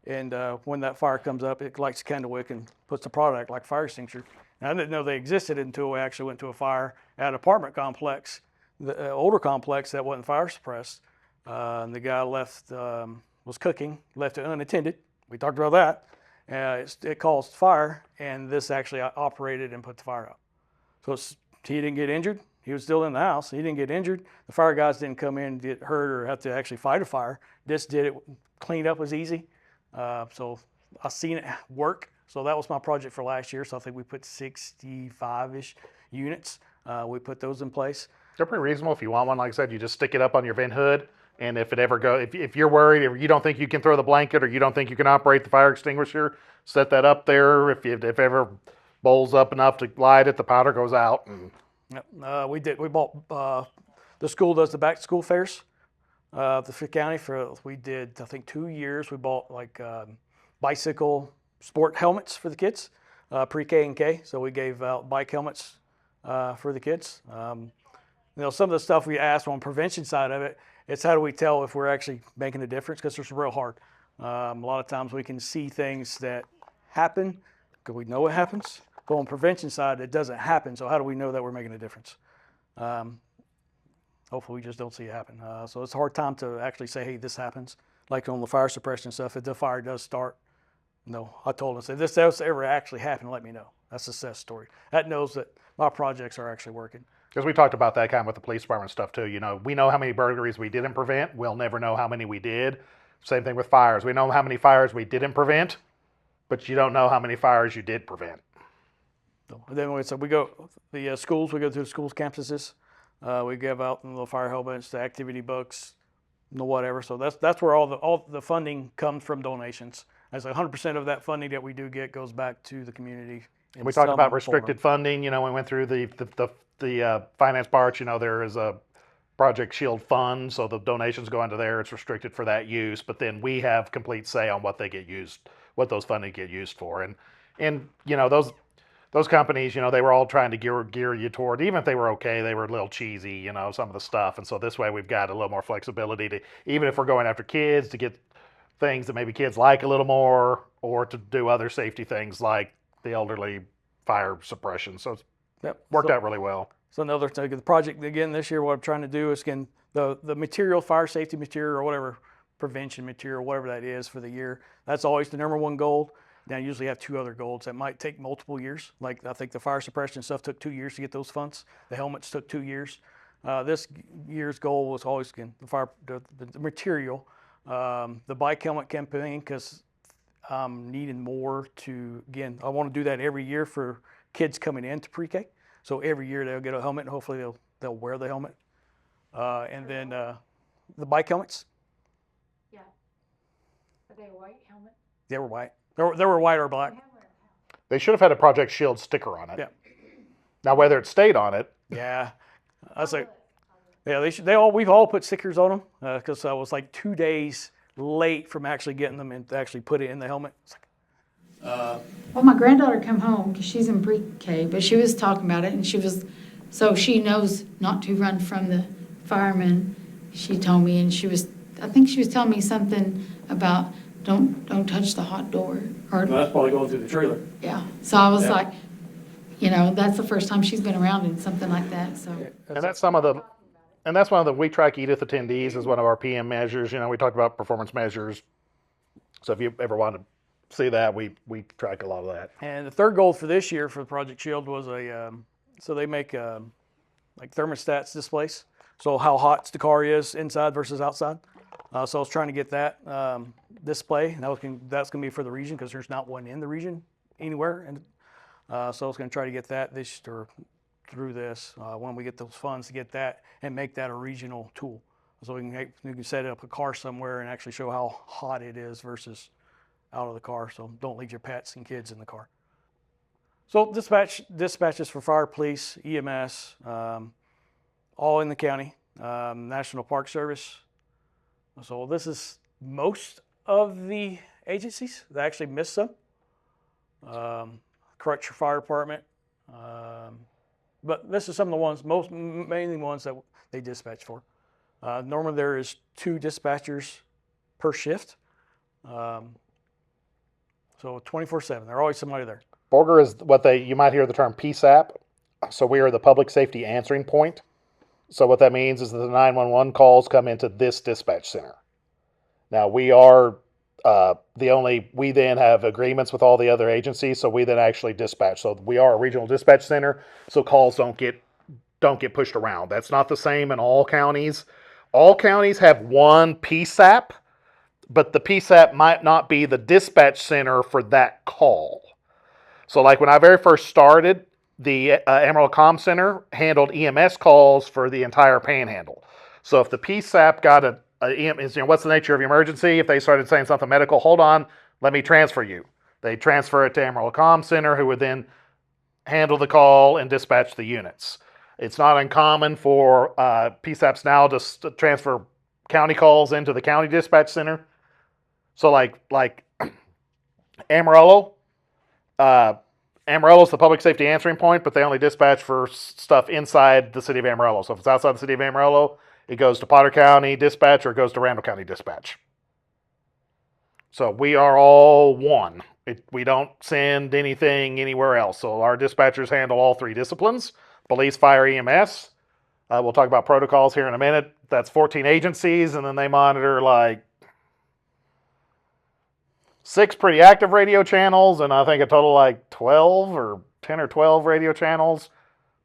and when that fire comes up, it lights the candle wick and puts the product like fire extinguisher. And I didn't know they existed until we actually went to a fire at an apartment complex, the older complex that wasn't fire suppressed. And the guy left, was cooking, left it unattended. We talked about that. It caused fire, and this actually operated and put the fire out. So he didn't get injured. He was still in the house. He didn't get injured. The fire guys didn't come in and get hurt or have to actually fight a fire. This did it. Cleaned up was easy. So I seen it work. So that was my project for last year. So I think we put 65-ish units. We put those in place. They're pretty reasonable. If you want one, like I said, you just stick it up on your vent hood. And if it ever goes, if you're worried, if you don't think you can throw the blanket or you don't think you can operate the fire extinguisher, set that up there. If ever bowls up enough to light it, the powder goes out. And Yep. We bought, the school does the back to school fairs, the county we did, I think 2 years. We bought like bicycle sport helmets for the kids, pre-K and K. So we gave out bike helmets for the kids. Some of the stuff we asked on prevention side of it, it's how do we tell if we're actually making a difference? Because it's real hard. A lot of times we can see things that happen because we know it happens. But on prevention side, it doesn't happen. So how do we know that we're making a difference? Hopefully we just don't see it happen. So it's a hard time to actually say, hey, this happens. Like on the fire suppression stuff, if the fire does start, I told them, if this does ever actually happen, let me know. That's a success story. That knows that my projects are actually working. because we talked about that kind of with the police department stuff too. We know how many burglaries we didn't prevent. We'll never know how many we did. Same thing with fires. We know how many fires we didn't prevent, but you don't know how many fires you did prevent. Then we go the schools. We go to the schools campuses. We give out the fire helmets, the activity books, whatever. So that's where all the funding comes from donations. As 100% of that funding that we do get goes back to the community. And we talked about restricted funding. We went through the finance parts. There is a Project Shield fund, so the donations go into there. It's restricted for that use, but then we have complete say on what they get used, what those funding get used for. And those companies, they were all trying to gear you toward, even if they were okay, they were a little cheesy, some of the stuff. And so this way we've got a little more flexibility to, even if we're going after kids, to get things that maybe kids like a little more, or to do other safety things like the elderly fire suppression. So it's worked out really well. So another thing, the project again this year, what I'm trying to do is the material, fire safety material or whatever, prevention material, whatever that is for the year. That's always the number one goal. Now I usually have two other goals that might take multiple years. Like I think the fire suppression stuff took 2 years to get those funds. The helmets took 2 years. This year's goal was always again the material, the bike helmet campaign, because I'm needing more to, again, I want to do that every year for kids coming into pre-K. So every year they'll get a helmet and hopefully they'll wear the helmet. And then the bike helmets, Yeah. Are they a white helmet? they were white. They were white or black. They should have had a Project Shield sticker on it. Yeah. Now, whether it stayed on it, Yeah. I was like, yeah, we've all put stickers on them because I was like 2 days late from actually getting them and to actually put it in the helmet. It's like, Well, my granddaughter come home because she's in pre-K, but she was talking about it, and so she knows not to run from the firemen. She told me, and I think she was telling me something about don't touch the hot door, or that's probably going through the trailer. yeah. So I was Yeah. like, that's the first time she's been around in something like that. So and that's one of the We Track Edith attendees is one of our PM measures. We talked about performance measures. So if you ever want to see that, we track a lot of that. And the third goal for this year for Project Shield was so they make like thermostats displays. So how hot the car is inside versus outside. So I was trying to get that display. That's going to be for the region because there's not one in the region anywhere. And so I was going to try to get that through this when we get those funds to get that and make that a regional tool. So we can set up a car somewhere and actually show how hot it is versus out of the car. So don't leave your pets and kids in the car. So dispatches for fire, police, EMS, all in the county, National Park Service. So this is most of the agencies. They actually missed some. Crutcher Fire Department. But this is some of the ones, mainly ones that they dispatch for. Normally there is 2 dispatchers per shift. So 24/7, there's always somebody there. Borger is you might hear the term PSAP. So we are the public safety answering point. So what that means is that the 911 calls come into this dispatch center. Now we are we then have agreements with all the other agencies, so we then actually dispatch. So we are a regional dispatch center, so calls don't get pushed around. That's not the same in all counties. All counties have one PSAP, but the PSAP might not be the dispatch center for that call. So like when I very first started, the Emerald Comm Center handled EMS calls for the entire panhandle. So if the PSAP got what's the nature of your emergency? If they started saying something medical, hold on, let me transfer you. They transfer it to Emerald Comm Center, who would then handle the call and dispatch the units. It's not uncommon for PSAPs now to transfer county calls into the county dispatch center. So like Amarillo, Amarillo's the public safety answering point, but they only dispatch for stuff inside the city of Amarillo. So if it's outside the city of Amarillo, it goes to Potter County Dispatch or it goes to Randall County Dispatch. So we are all one. We don't send anything anywhere else. So our dispatchers handle all 3 disciplines: police, fire, EMS. We'll talk about protocols here in a minute. That's 14 agencies, and then they monitor like 6 pretty active radio channels, and I think a total like 12 or 10 or 12 radio channels,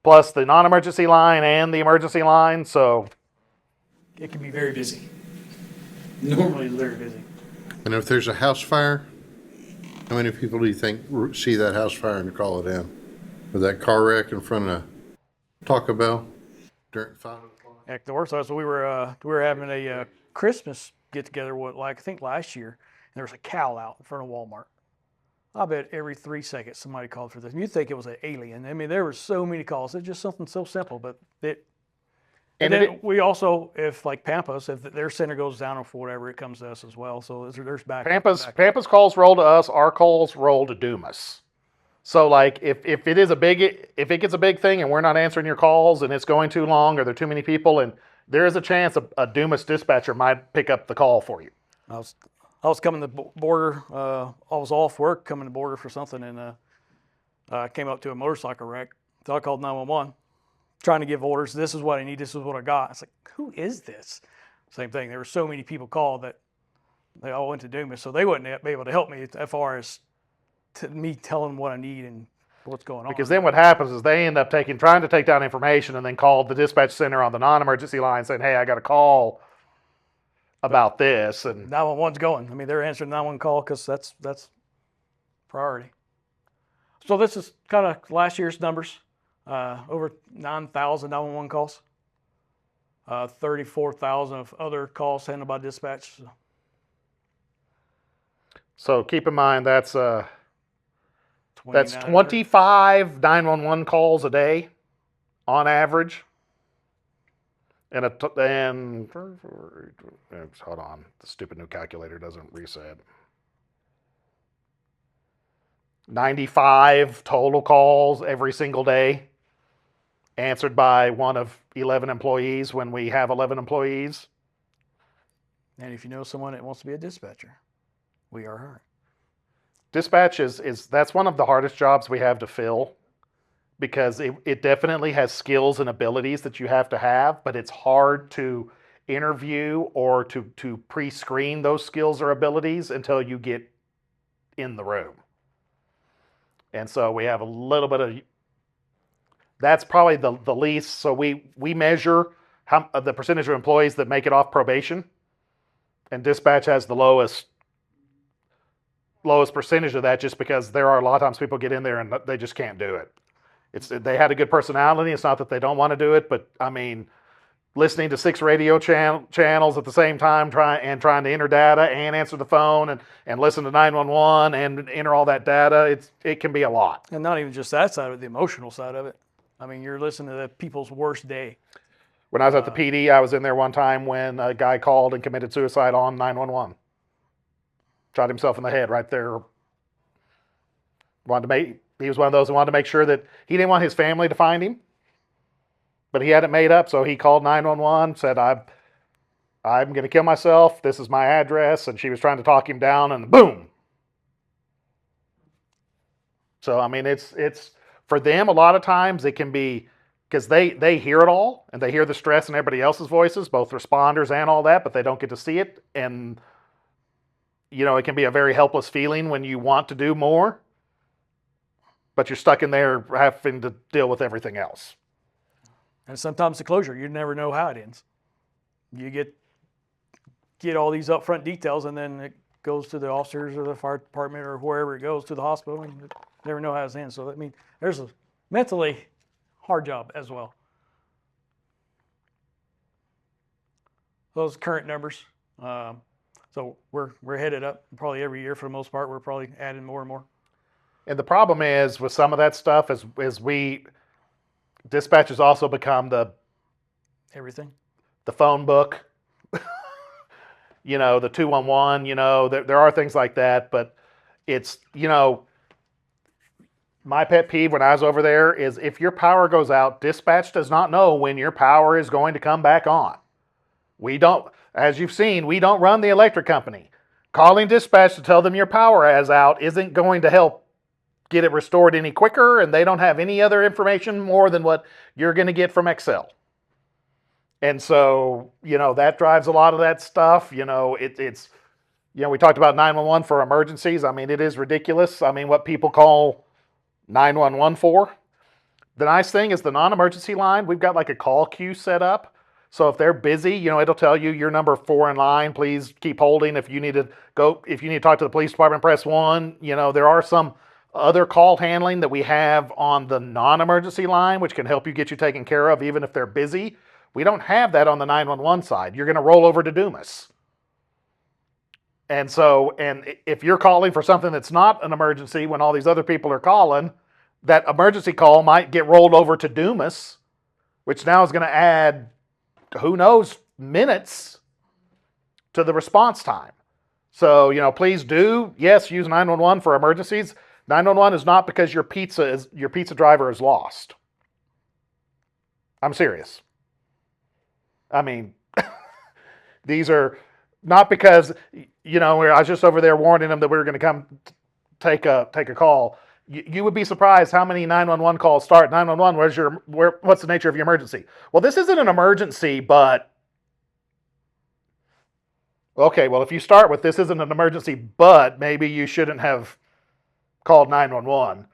plus the non-emergency line and the emergency line. So It can be very busy. Normally it's very busy. And if there's a house fire, how many people do you think see that house fire and call it in? Or that car wreck in front of Taco Bell during 5 o'clock? Heck, the worst was we were having a Christmas get together I think last year, and there was a cow out in front of Walmart. I bet every 3 seconds somebody called for this. And you'd think it was an alien. I mean, there were so many calls. It's just something so simple, but And then we also, if like Pampas, if their center goes down or for whatever, it comes to us as well. So there's back. Pampas calls roll to us. Our calls roll to Dumas. So like if it gets a big thing and we're not answering your calls and it's going too long or there are too many people, and there is a chance a Dumas dispatcher might pick up the call for you. I was coming to Borger. I was off work coming to Borger for something, and I came up to a motorcycle wreck. So I called 911. Trying to give orders. This is what I need. This is what I got. It's like, who is this? Same thing. There were so many people called that they all went to Dumas, so they wouldn't be able to help me as far as me telling them what I need and what's going on. Because then what happens is they end up trying to take down information and then call the dispatch center on the non-emergency line saying, hey, I got a call about this. And 911's going. I mean, they're answering 911 call because that's priority. So this is kind of last year's numbers. Over 9,000 911 calls. 34,000 of other calls handled by dispatch. so keep in mind that's 2,900. 25 911 calls a day on average. And hold on, the stupid new calculator doesn't reset. 95 total calls every single day, answered by one of 11 employees when we have 11 employees. And if you know someone that wants to be a dispatcher, we are hiring. Dispatch is that's one of the hardest jobs we have to fill, because it definitely has skills and abilities that you have to have, but it's hard to interview or to pre-screen those skills or abilities until you get in the room. And so we have a little bit of, that's probably the least. So we measure the percentage of employees that make it off probation, and dispatch has the lowest percentage of that, just because there are a lot of times people get in there and they just can't do it. They had a good personality. It's not that they don't want to do it, but I mean, listening to 6 radio channels at the same time, trying to enter data and answer the phone and listen to 911 and enter all that data, it can be a lot. And not even just that side of it, the emotional side of it. I mean, you're listening to the people's worst day. When I was at the PD, I was in there one time when a guy called and committed suicide on 911. Shot himself in the head right there. He was one of those who wanted to make sure that he didn't want his family to find him, but he had it made up. So he called 911, said, I'm going to kill myself. This is my address. And she was trying to talk him down, and boom. So, I mean, it's for them, a lot of times it can be, because they hear it all and they hear the stress in everybody else's voices, both responders and all that, but they don't get to see it. And, you know, it can be a very helpless feeling when you want to do more, but you're stuck in there having to deal with everything else. And sometimes the closure, you never know how it ends. You get all these upfront details, and then it goes to the officers or the fire department or wherever it goes, to the hospital, and you never know how it ends. So, I mean, there's a mentally hard job as well. Those current numbers. So we're headed up probably every year for the most part. We're probably adding more and more. And the problem is with some of that stuff is dispatch has also become Everything. the phone book, you know, the 211, you know, there are things like that, but it's, you know, my pet peeve when I was over there is if your power goes out, dispatch does not know when your power is going to come back on. We don't, as you've seen, we don't run the electric company. Calling dispatch to tell them your power is out isn't going to help get it restored any quicker, and they don't have any other information more than what you're going to get from Excel. And so, you know, that drives a lot of that stuff. You know, it's, you know, we talked about 911 for emergencies. I mean, it is ridiculous. I mean, what people call 911 for. The nice thing is the non-emergency line, we've got like a call queue set up. So if they're busy, you know, it'll tell you you're number 4 in line. Please keep holding. If you need to talk to the police department, press 1. You know, there are some other call handling that we have on the non-emergency line, which can help you get you taken care of even if they're busy. We don't have that on the 911 side. You're going to roll over to Dumas. And so, and if you're calling for something that's not an emergency when all these other people are calling, that emergency call might get rolled over to Dumas, which now is going to add, who knows, minutes to the response time. So, you know, please do, yes, use 911 for emergencies. 911 is not because your pizza driver is lost. I'm serious. I mean, these are not because, you know, I was just over there warning them that we were going to come take a call. You would be surprised how many 911 calls start. 911, what's the nature of your emergency? Well, this isn't an emergency, but okay, well, if you start with this isn't an emergency, but maybe you shouldn't have called 911.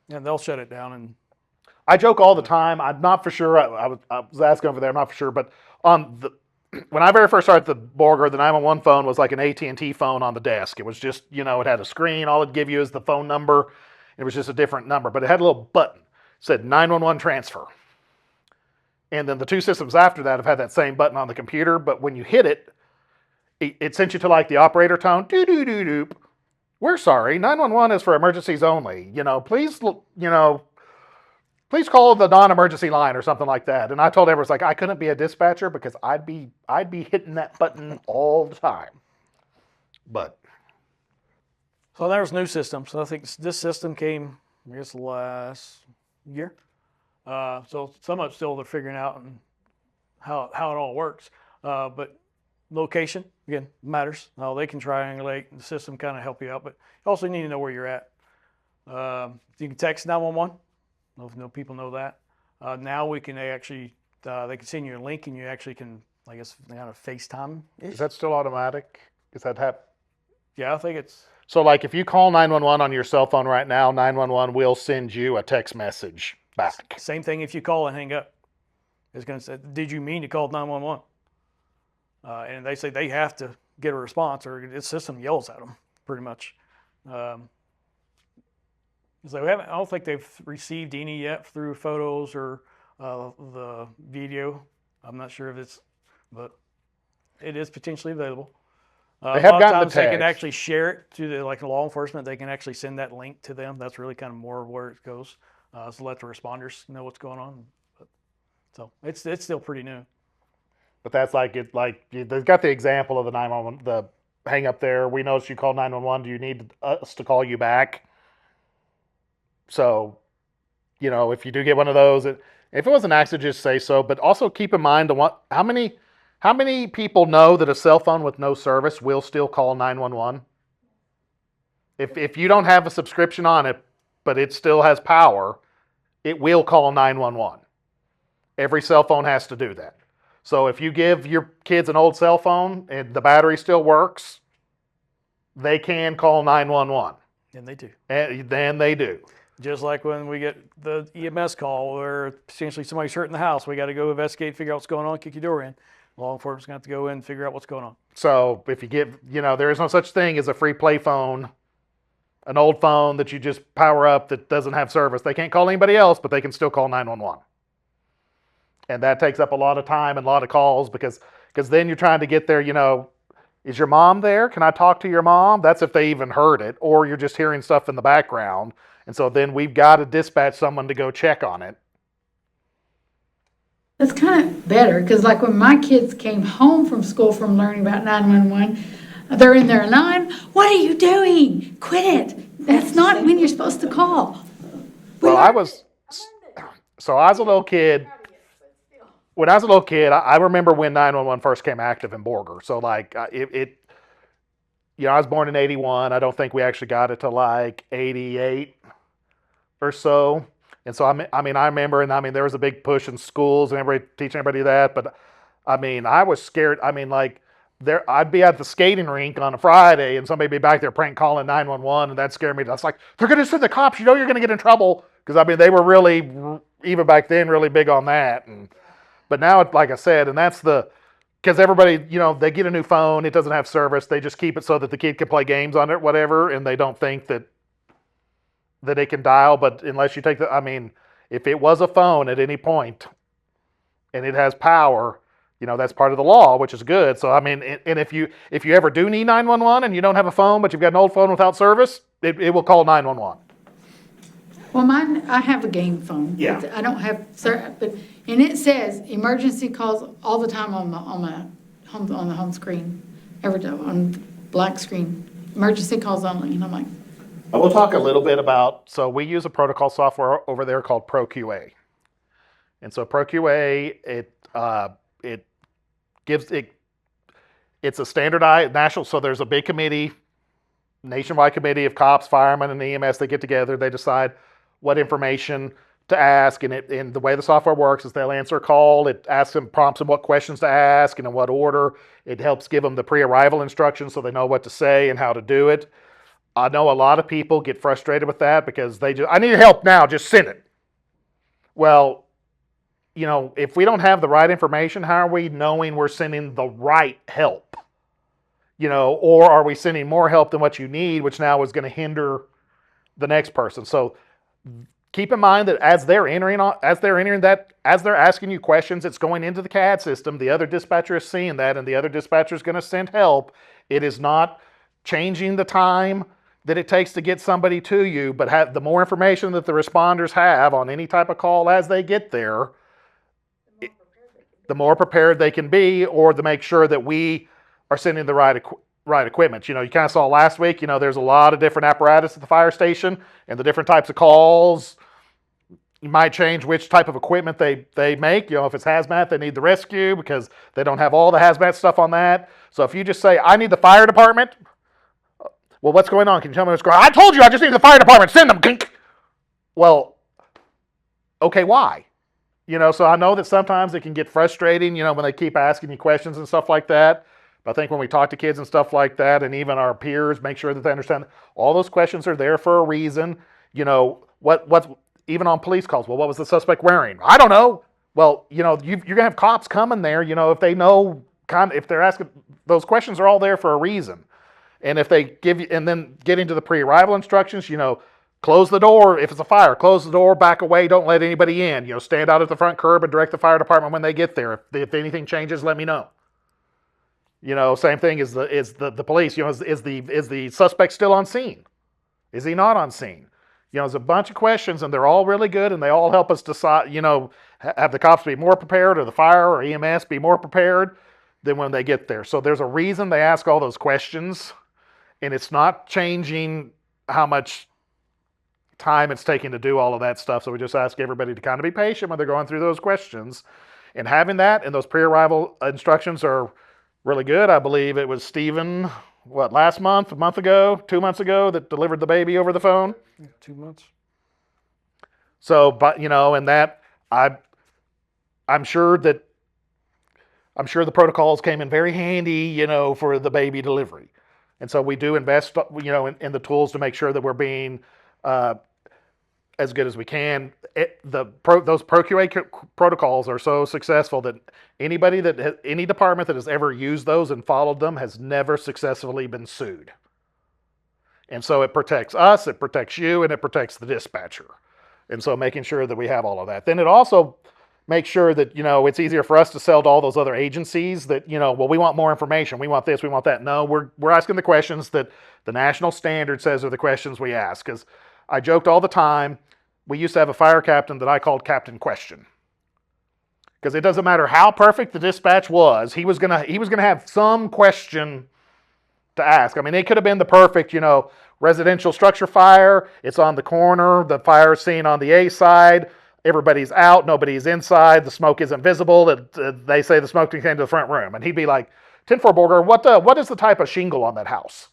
And they'll shut it down. And I joke all the time. I'm not for sure. I was asking over there. I'm not for sure, but on the when I very first started the Borger, the 911 phone was like an AT&T phone on the desk. It was just, it had a screen. All it'd give you is the phone number. It was just a different number, but it had a little button. It said 911 transfer. And then the two systems after that have had that same button on the computer, but when you hit it, it sent you to like the operator tone. Doo-doo-doo-doop. We're sorry. 911 is for emergencies only. Please call the non-emergency line or something like that. And I told everyone, I couldn't be a dispatcher because I'd be hitting that button all the time. But so there's new systems. So I think this system came, I guess, last year. So some of it's still they're figuring out and how it all works. But location, again, matters. They can triangulate the system, kind of help you out, but you also need to know where you're at. You can text 911. I don't know if people know that. Now we can actually, they can send you a link and you actually can, I guess, kind of FaceTime. is that still automatic? Is that happen? Yeah, I think it's. So like if you call 911 on your cell phone right now, 911 will send you a text message back. Same thing if you call and hang up. It's going to say, did you mean to call 911? And they say they have to get a response or the system yells at them pretty much. So I don't think they've received any yet through photos or the video. I'm not sure if it's, but it is potentially available. They have a lot of gotten the times they can text. actually share it to the law enforcement. They can actually send that link to them. That's really kind of more where it goes. So let the responders know what's going on. But, so it's still pretty new. But that's they've got the example of the 911, the hang up there. We noticed you called 911. Do you need us to call you back? So, if you do get one of those, if it was an accident, just say so. But also keep in mind how many people know that a cell phone with no service will still call 911? If you don't have a subscription on it, but it still has power, it will call 911. Every cell phone has to do that. So if you give your kids an old cell phone and the battery still works, they can call 911. And they do. And then they do. Just like when we get the EMS call where potentially somebody's hurt in the house, we got to go investigate, figure out what's going on, kick your door in. Law enforcement's going to have to go in and figure out what's going on. So if you give, there is no such thing as a free play phone, an old phone that you just power up that doesn't have service. They can't call anybody else, but they can still call 911. And that takes up a lot of time and a lot of calls because then you're trying to get there, is your mom there? Can I talk to your mom? That's if they even heard it, or you're just hearing stuff in the background. And so then we've got to dispatch someone to go check on it. That's kind of better, because like when my kids came home from school from learning about 911, they're in their line. What are you doing? Quit it. That's not when you're supposed to call. Well, I was a little kid. When I was a little kid, I remember when 911 first came active in Borger. So I was born in 81. I don't think we actually got it to 88 or so. And so, I remember, and there was a big push in schools and everybody teaching everybody that. But I was scared. I'd be at the skating rink on a Friday and somebody be back there prank calling 911, and that scared me. That's like, they're going to send the cops. You're going to get in trouble. Because, they were really, even back then, really big on that. But now, like I said, and that's because everybody, they get a new phone. It doesn't have service. They just keep it so that the kid can play games on it, whatever, and they don't think that it can dial. But unless you take if it was a phone at any point and it has power, that's part of the law, which is good. So, and if you ever do need 911 and you don't have a phone, but you've got an old phone without service, it will call 911. Well, I have a game phone. Yeah. I don't have, and it says emergency calls all the time on the home screen, on black screen, emergency calls only, and I'm like. We'll talk a little bit about, so we use a protocol software over there called ProQA. And so ProQA, it's a standardized national, so there's a big committee, nationwide committee of cops, firemen, and EMS. They get together, they decide what information to ask, and the way the software works is they'll answer a call, it asks them, prompts them what questions to ask and in what order. It helps give them the pre-arrival instructions so they know what to say and how to do it. I know a lot of people get frustrated with that because I need help now, just send it. Well, if we don't have the right information, how are we knowing we're sending the right help? Or are we sending more help than what you need, which now is going to hinder the next person? So keep in mind that as they're asking you questions, it's going into the CAD system. The other dispatcher is seeing that, and the other dispatcher is going to send help. It is not changing the time that it takes to get somebody to you, but the more information that the responders have on any type of call as they get there, the more prepared they can be, or to make sure that we are sending the right equipment. You kind of saw last week, there's a lot of different apparatus at the fire station and the different types of calls. You might change which type of equipment they make. If it's hazmat, they need the rescue because they don't have all the hazmat stuff on that. So if you just say, I need the fire department, well, what's going on? Can you tell me what's going on? I told you I just need the fire department. Send them. Well, okay, why? So I know that sometimes it can get frustrating, when they keep asking you questions and stuff like that. But I think when we talk to kids and stuff like that, and even our peers, make sure that they understand all those questions are there for a reason. What's even on police calls? Well, what was the suspect wearing? I don't know. Well, you're gonna have cops coming there. If they know, if they're asking, those questions are all there for a reason. And if they give you, and then getting to the pre-arrival instructions, close the door. If it's a fire, close the door, back away, don't let anybody in. Stand out at the front curb and direct the fire department when they get there. If anything changes, let me know. Same thing as the police. Is the suspect still on scene? Is he not on scene? There's a bunch of questions, and they're all really good, and they all help us decide, have the cops be more prepared, or the fire or EMS be more prepared than when they get there. So there's a reason they ask all those questions, and it's not changing how much time it's taking to do all of that stuff. So we just ask everybody to kind of be patient when they're going through those questions. And having that and those pre-arrival instructions are really good. I believe it was Stephen, last month, a month ago, 2 months ago, that delivered the baby over the phone. 2 months. So, but and that I'm sure the protocols came in very handy, for the baby delivery. And so we do invest, in the tools to make sure that we're being as good as we can. Those ProQA protocols are so successful that any department that has ever used those and followed them has never successfully been sued. And so it protects us, it protects you, and it protects the dispatcher. And so making sure that we have all of that. Then it also makes sure that, it's easier for us to sell to all those other agencies that, well, we want more information. We want this, we want that. No, we're asking the questions that the national standard says are the questions we ask. Because I joked all the time, we used to have a fire captain that I called Captain Question. Because it doesn't matter how perfect the dispatch was, he was gonna have some question to ask. I mean, it could have been the perfect, residential structure fire. It's on the corner, the fire scene on the A side. Everybody's out, nobody's inside, the smoke isn't visible. They say the smoke came to the front room. And he'd be like, 10-4 Borger, what is the type of shingle on that house?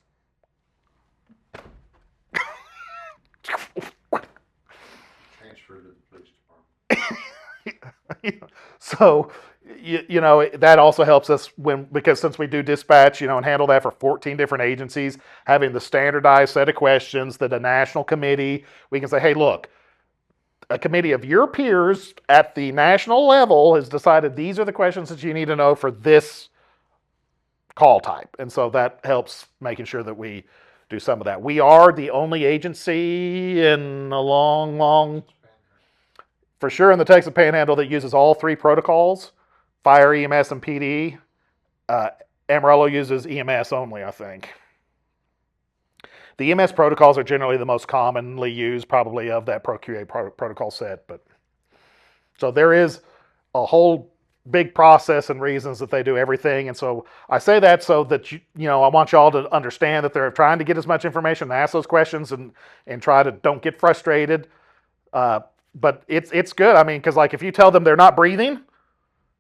Transfer to the police department. So, that also helps us because since we do dispatch, and handle that for 14 different agencies, having the standardized set of questions that a national committee, we can say, hey, look, a committee of your peers at the national level has decided these are the questions that you need to know for this call type. And so that helps making sure that we do some of that. We are the only agency in a long, for sure in the Texas Panhandle, that uses all three protocols, fire, EMS, and PD. Amarillo uses EMS only, I think. The EMS protocols are generally the most commonly used, probably, of that ProQA protocol set. But so there is a whole big process and reasons that they do everything. And so I say that so that I want y'all to understand that they're trying to get as much information and ask those questions and try to don't get frustrated. But it's good. I mean, because if you tell them they're not breathing,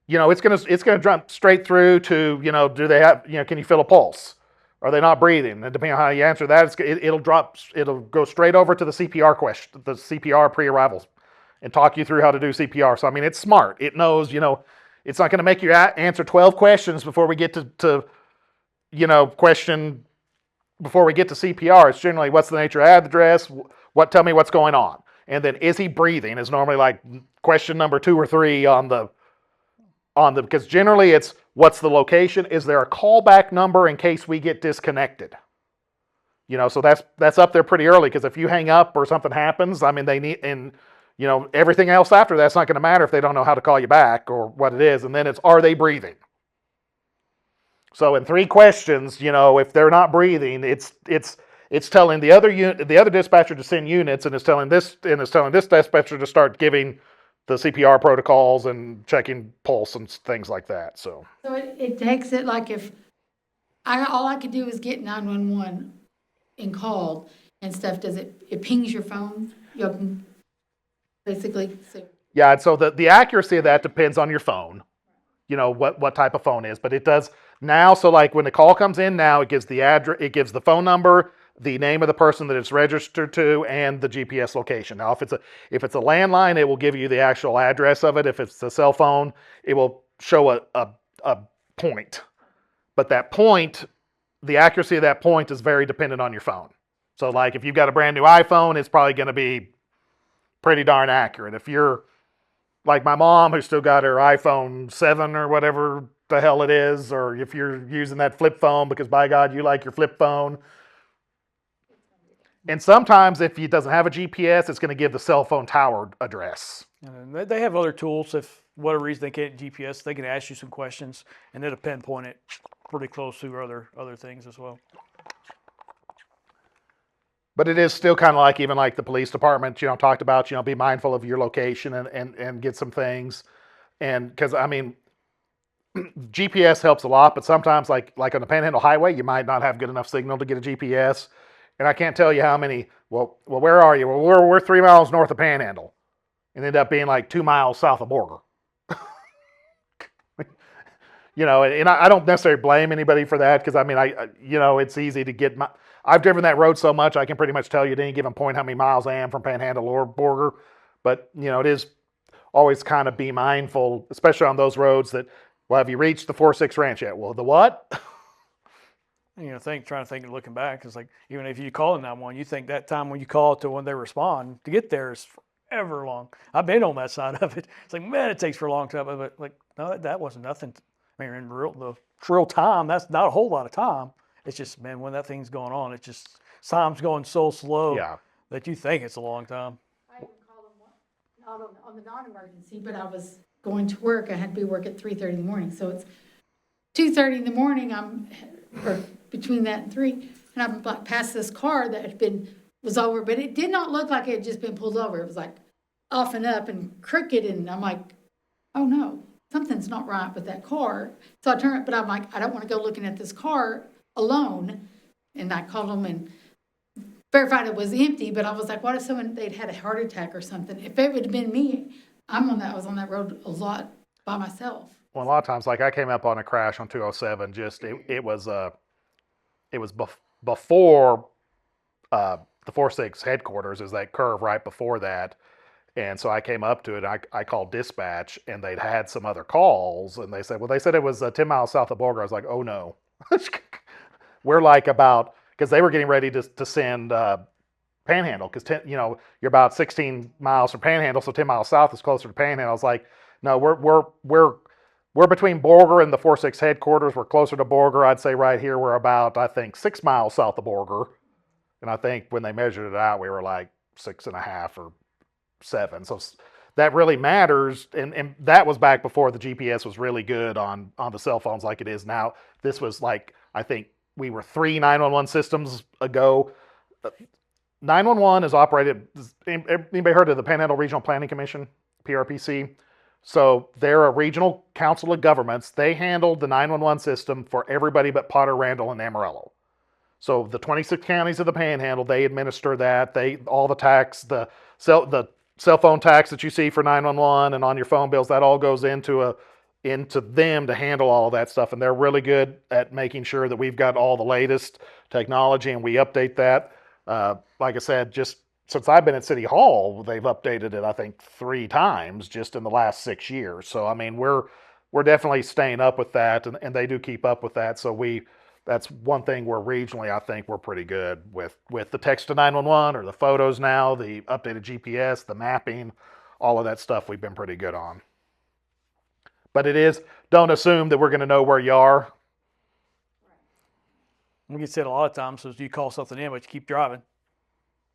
it's gonna jump straight through to do they have can you feel a pulse? Are they not breathing? And depending on how you answer that, it'll go straight over to the CPR question, the CPR pre-arrivals, and talk you through how to do CPR. So I mean, it's smart. It knows, it's not going to make you answer 12 questions before we get to question before we get to CPR, it's generally what's the nature of address, tell me what's going on. And then is he breathing is normally like question number 2 or 3 on the, because generally it's what's the location? Is there a callback number in case we get disconnected? So that's up there pretty early, because if you hang up or something happens, I mean, they need, and everything else after that's not going to matter if they don't know how to call you back or what it is. And then it's, are they breathing? So in 3 questions, if they're not breathing, it's telling the other dispatcher to send units, and it's telling this dispatcher to start giving the CPR protocols and checking pulse and things like that. So it takes it like if all I could do is get 911 and called and stuff. Does it pings your phone? You can basically. So. Yeah, and so the accuracy of that depends on your phone. What type of phone is, but it does now. So like when the call comes in now, it gives the address, it gives the phone number, the name of the person that it's registered to, and the GPS location. Now, if it's a landline, it will give you the actual address of it. If it's a cell phone, it will show a point. But that point, the accuracy of that point is very dependent on your phone. So like if you've got a brand new iPhone, it's probably going to be pretty darn accurate. If you're like my mom, who's still got her iPhone 7 or whatever the hell it is, or if you're using that flip phone because by God you like your flip phone. And sometimes if it doesn't have a GPS, it's going to give the cell phone tower address. And they have other tools. If whatever reason they can't GPS, they can ask you some questions, and it'll pinpoint it pretty close to other things as well. But it is still kind of like, even like the police department, talked about, be mindful of your location and get some things. And because, I mean, GPS helps a lot, but sometimes like on the Panhandle Highway, you might not have good enough signal to get a GPS. And I can't tell you how many, well, where are you? Well, we're 3 miles north of Panhandle, and end up being like 2 miles south of Borger. And I don't necessarily blame anybody for that, because I mean, it's easy to get I've driven that road so much, I can pretty much tell you at any given point how many miles I am from Panhandle or Borger. But, it is always kind of be mindful, especially on those roads that, well, have you reached the 4-6 ranch yet? Well, the what? Trying to think, looking back, it's like, even if you call 911, you think that time when you call to when they respond to get there is forever long. I've been on that side of it. It's like, man, it takes for a long time. But like, no, that wasn't nothing. I mean, in real time, that's not a whole lot of time. It's just, man, when that thing's going on, it's just, time's going so slow that you think it's a long time. I even called them not on the non-emergency, but I was going to work. I had to be work at 3:30 in the morning. So it's 2:30 in the morning. Or between that and 3, and I'm like past this car that was over, but it did not look like it had just been pulled over. It was like off and up and crooked, and I'm like, oh no, something's not right with that car. So I turned, but I'm like, I don't want to go looking at this car alone. And I called them and verified it was empty, but I was like, what if they'd had a heart attack or something? If it would have been me, I was on that road a lot by myself. Well, a lot of times, like I came up on a crash on 207. It was before the 4-6 headquarters is that curve right before that, and so I came up to it. I called dispatch, and they'd had some other calls, and they said it was 10 miles south of Borger. I was like, oh no, we're like about, because they were getting ready to send Panhandle, because you're about 16 miles from Panhandle, so 10 miles south is closer to Panhandle. I was like, no, we're between Borger and the 4-6 headquarters. We're closer to Borger. I'd say right here we're about, I think, 6 miles south of Borger. And I think when they measured it out, we were like 6.5 or 7. So that really matters. And that was back before the GPS was really good on the cell phones like it is now. This was like, I think we were 3 911 systems ago. 911 is operated, anybody heard of the Panhandle Regional Planning Commission, PRPC? So they're a regional council of governments. They handled the 911 system for everybody but Potter, Randall, and Amarillo. So the 26 counties of the Panhandle, they administer that. All the tax, the cell phone tax that you see for 911 and on your phone bills, that all goes into them to handle all of that stuff. And they're really good at making sure that we've got all the latest technology and we update that. Like I said, just since I've been at City Hall, they've updated it, I think, 3 times just in the last 6 years. So, I mean, we're definitely staying up with that, and they do keep up with that. So we That's one thing where regionally I think we're pretty good with the text to 911 or the photos now, the updated GPS, the mapping, all of that stuff we've been pretty good on. But it is, don't assume that we're going to know where you are. We get said a lot of times is you call something in, but you keep driving.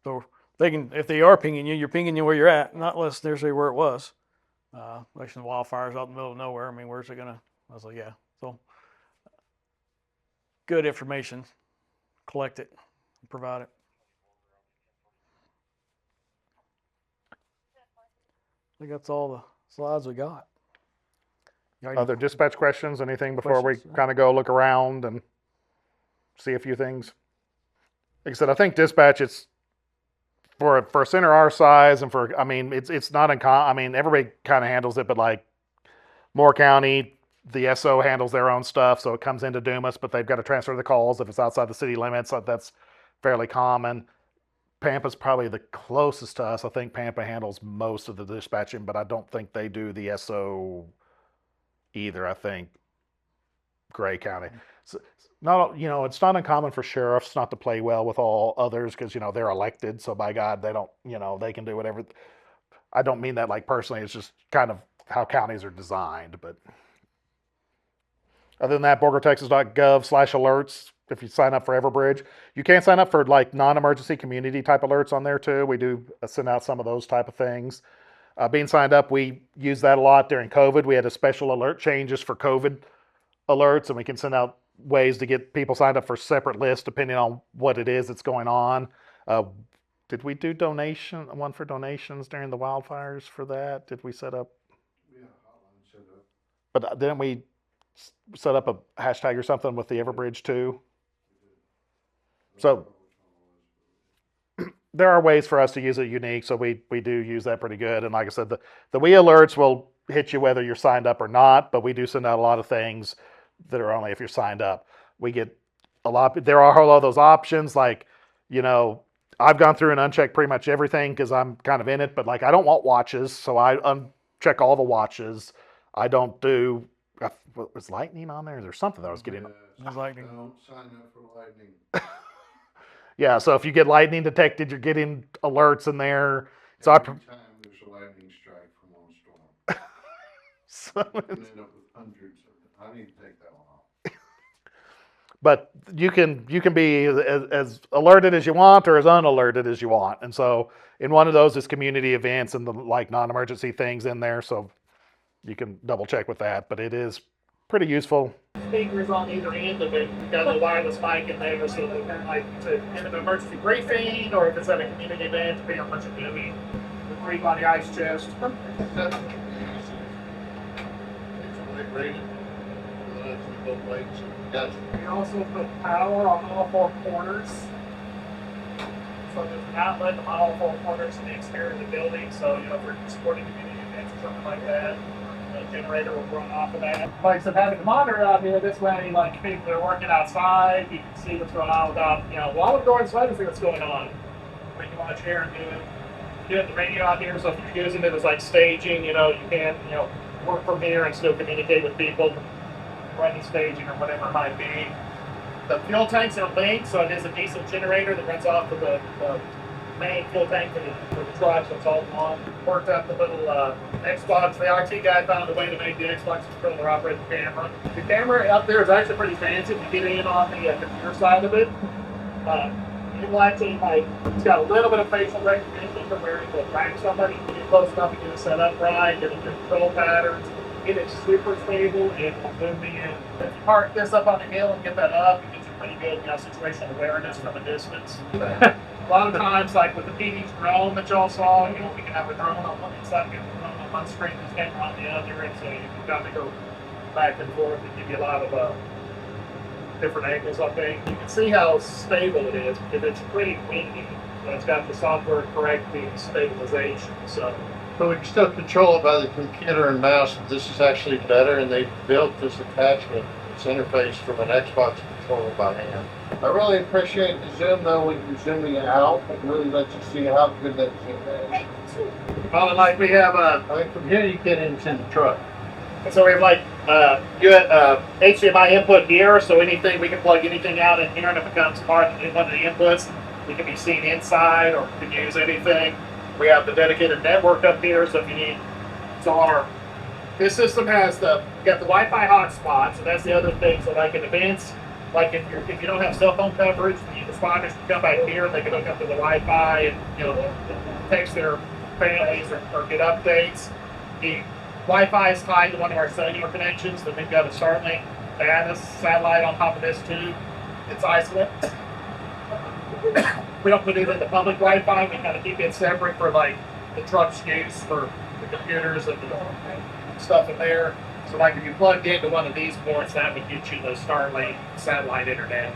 So they can, if they are pinging you, you're pinging you where you're at, not unless necessarily where it was. Like some wildfires out in the middle of nowhere. I mean, where's it gonna? I was like, yeah. So good information, collect it, provide it. I think that's all the slides we got. You already- Other dispatch questions, anything before we Questions? kind of go look around and see a few things? Like I said, I think dispatch, it's for a center our size and for, I mean, it's not uncommon. I mean, everybody kind of handles it, but like Moore County, the SO handles their own stuff, so it comes into Dumas, but they've got to transfer the calls if it's outside the city limits. So that's fairly common. Pampa's probably the closest to us. I think Pampa handles most of the dispatching, but I don't think they do the SO either. I think Gray County. So, not, it's not uncommon for sheriffs not to play well with all others because, they're elected. So by God, they don't, they can do whatever. I don't mean that like personally. It's just kind of how counties are designed. But other than that, borgertexas.gov/alerts. If you sign up for Everbridge, you can sign up for like non-emergency community type alerts on there too. We do send out some of those type of things. Being signed up, we use that a lot during COVID. We had a special alert changes for COVID alerts, and we can send out ways to get people signed up for separate lists depending on what it is that's going on. Did we do one for donations during the wildfires for that? Did we set up? Yeah, hotline set up. But didn't we set up a hashtag or something with the Everbridge too? So there are ways for us to use it unique, so we do use that pretty good. And like I said, the we alerts will hit you whether you're signed up or not, but we do send out a lot of things that are only if you're signed up. We get a lot. There are a whole lot of those options. Like, I've gone through and unchecked pretty much everything because I'm kind of in it. But like, I don't want watches, so I uncheck all the watches. I don't do. Was lightning on there? Is there something that I was getting? It's lightning. Don't sign up for lightning. Yeah. So if you get lightning detected, you're getting alerts in there. So Every time there's a lightning strike from one storm, so you can end up with hundreds of them. I need to take that one off. but you can be as alerted as you want or as unalerted as you want. And so in one of those is community events and the like non-emergency things in there. So you can double check with that, but it is pretty useful. Speakers on either end of it. You've got a wireless mic in there, so that kind of like it's in an emergency briefing, or if it's at a community event, depending on what you're doing. The 3-body ice chest. We also put power on all 4 corners. So there's an outlet on all 4 corners in the exterior of the building. So, if we're supporting community events or something like that, the generator will run off of that. Like I said, having a monitor out here, this way, like people that are working outside, you can see what's going on without, while we're going inside, see what's going on. When you watch here and doing the radio out here, so if you're using it as like staging, you can, work from here and still communicate with people, running staging or whatever it might be. The fuel tanks are linked, so it is a diesel generator that runs off of the main fuel tank for the truck, so it's all one. Worked up the little Xbox. The RT guy found a way to make the Xbox controller operate the camera. The camera up there is actually pretty fancy. If you get in on the computer side of it, it will actually, it's got a little bit of facial recognition from where you will track somebody. You get close enough to get it set up right, get the control patterns. Get it super stable and it'll zoom in. If you park this up on the hill and get that up, it gives you pretty good situational awareness from a distance. A lot of times, like with the PD's drone that y'all saw, we can have a drone on one side, we have a drone on one screen, this camera on the other, and so you can kind of go back and forth and give you a lot of different angles, I think. You can see how stable it is because it's pretty windy, but it's got the software correcting stabilization. But we can still control it by the computer and mouse, but this is actually better, and they built this attachment, this interface from an Xbox controller by hand. I really appreciate the zoom, though, when you're zooming out. It really lets you see how good that zoom is. Well, like we have I mean, from here you get into the truck. And so we have like good HDMI input here, so anything we can plug anything out in here, and if it becomes part of one of the inputs, it can be seen inside or can use anything. We have the dedicated network up here, so if you need, this system has got the Wi-Fi hotspot, so that's the other thing. So like in events, like if you don't have cell phone coverage, the responders can come back here, they can hook up to the Wi-Fi and text their families or get updates. The Wi-Fi is tied to one of our cellular connections, so we've got a Starlink Diana satellite on top of this too. It's isolate. We don't put it in the public Wi-Fi. We kind of keep it separate for like the truck's use for the computers and the stuff in there. So like if you plugged into one of these ports, that would get you the Starlink satellite internet